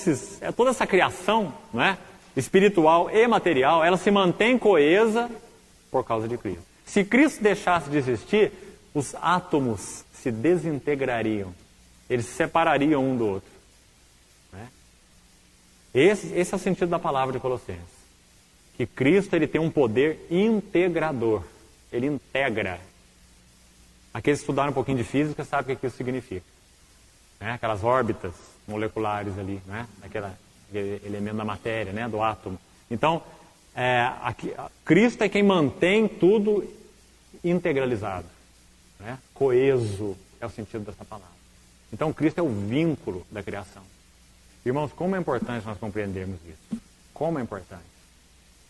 essa criação, não é? Espiritual e material, ela se mantém coesa por causa de Cristo. Se Cristo deixasse de existir, os átomos se desintegrariam. Eles se separariam um do outro. Né? Esse é o sentido da palavra de Colossenses. Que Cristo ele tem um poder integrador. Ele integra. Aqueles que estudaram um pouquinho de física sabem o que isso significa. Né? Aquelas órbitas moleculares ali, né? Aquele elemento da matéria, né? Do átomo. Então, Cristo é quem mantém tudo integralizado. Né? Coeso é o sentido dessa palavra. Então, Cristo é o vínculo da criação. Irmãos, como é importante nós compreendermos isso. Como é importante.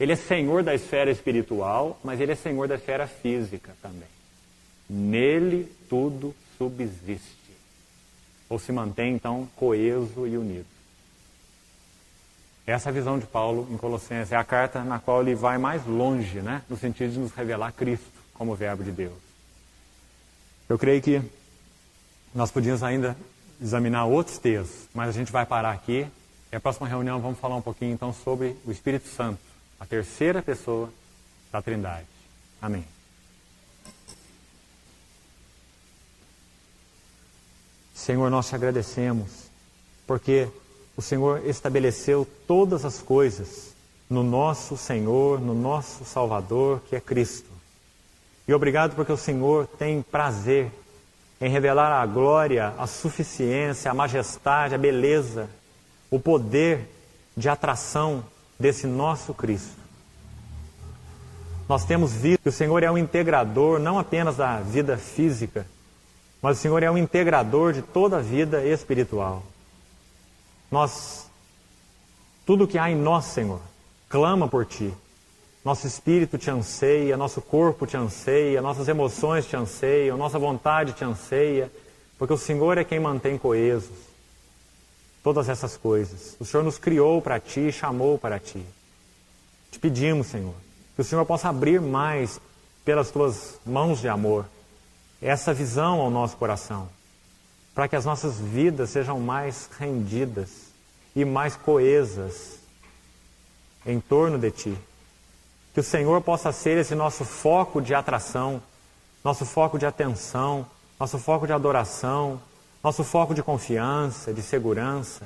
Ele é Senhor da esfera espiritual, mas Ele é Senhor da esfera física também. Nele tudo subsiste. Ou se mantém, então, coeso e unido. Essa é a visão de Paulo em Colossenses. É a carta na qual ele vai mais longe, né? No sentido de nos revelar Cristo como verbo de Deus. Eu creio que nós podíamos ainda examinar outros textos, mas a gente vai parar aqui. E a próxima reunião vamos falar um pouquinho, então, sobre o Espírito Santo, a terceira pessoa da Trindade. Amém. Senhor, nós te agradecemos, porque o Senhor estabeleceu todas as coisas no nosso Senhor, no nosso Salvador, que é Cristo. E obrigado porque o Senhor tem prazer em revelar a glória, a suficiência, a majestade, a beleza, o poder de atração desse nosso Cristo. Nós temos visto que o Senhor é um integrador não apenas da vida física, mas o Senhor é um integrador de toda a vida espiritual. Tudo que há em nós, Senhor, clama por Ti. Nosso espírito te anseia, nosso corpo te anseia, nossas emoções te anseiam, nossa vontade te anseia, porque o Senhor é quem mantém coesos todas essas coisas. O Senhor nos criou para Ti e chamou para Ti. Te pedimos, Senhor, que o Senhor possa abrir mais pelas Tuas mãos de amor essa visão ao nosso coração, para que as nossas vidas sejam mais rendidas e mais coesas em torno de Ti. Que o Senhor possa ser esse nosso foco de atração, nosso foco de atenção, nosso foco de adoração, nosso foco de confiança, de segurança.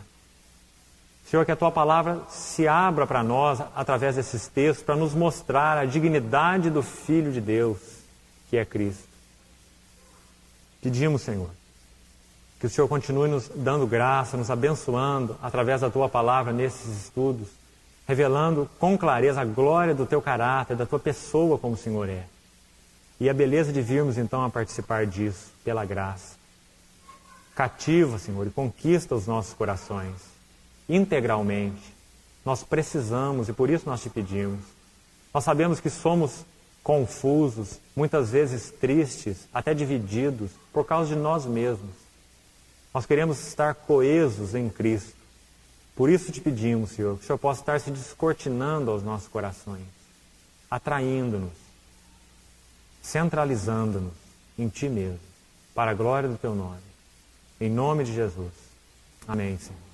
Senhor, que a Tua palavra se abra para nós através desses textos, para nos mostrar a dignidade do Filho de Deus, que é Cristo. Pedimos, Senhor, que o Senhor continue nos dando graça, nos abençoando através da Tua palavra nesses estudos, revelando com clareza a glória do Teu caráter, da Tua pessoa como o Senhor é. E a beleza de virmos então a participar disso, pela graça. Cativa, Senhor, e conquista os nossos corações, integralmente. Nós precisamos e por isso nós Te pedimos. Nós sabemos que somos confusos, muitas vezes tristes, até divididos, por causa de nós mesmos. Nós queremos estar coesos em Cristo. Por isso Te pedimos, Senhor, que o Senhor possa estar se descortinando aos nossos corações, atraindo-nos, centralizando-nos em Ti mesmo, para a glória do Teu nome. Em nome de Jesus. Amém, Senhor.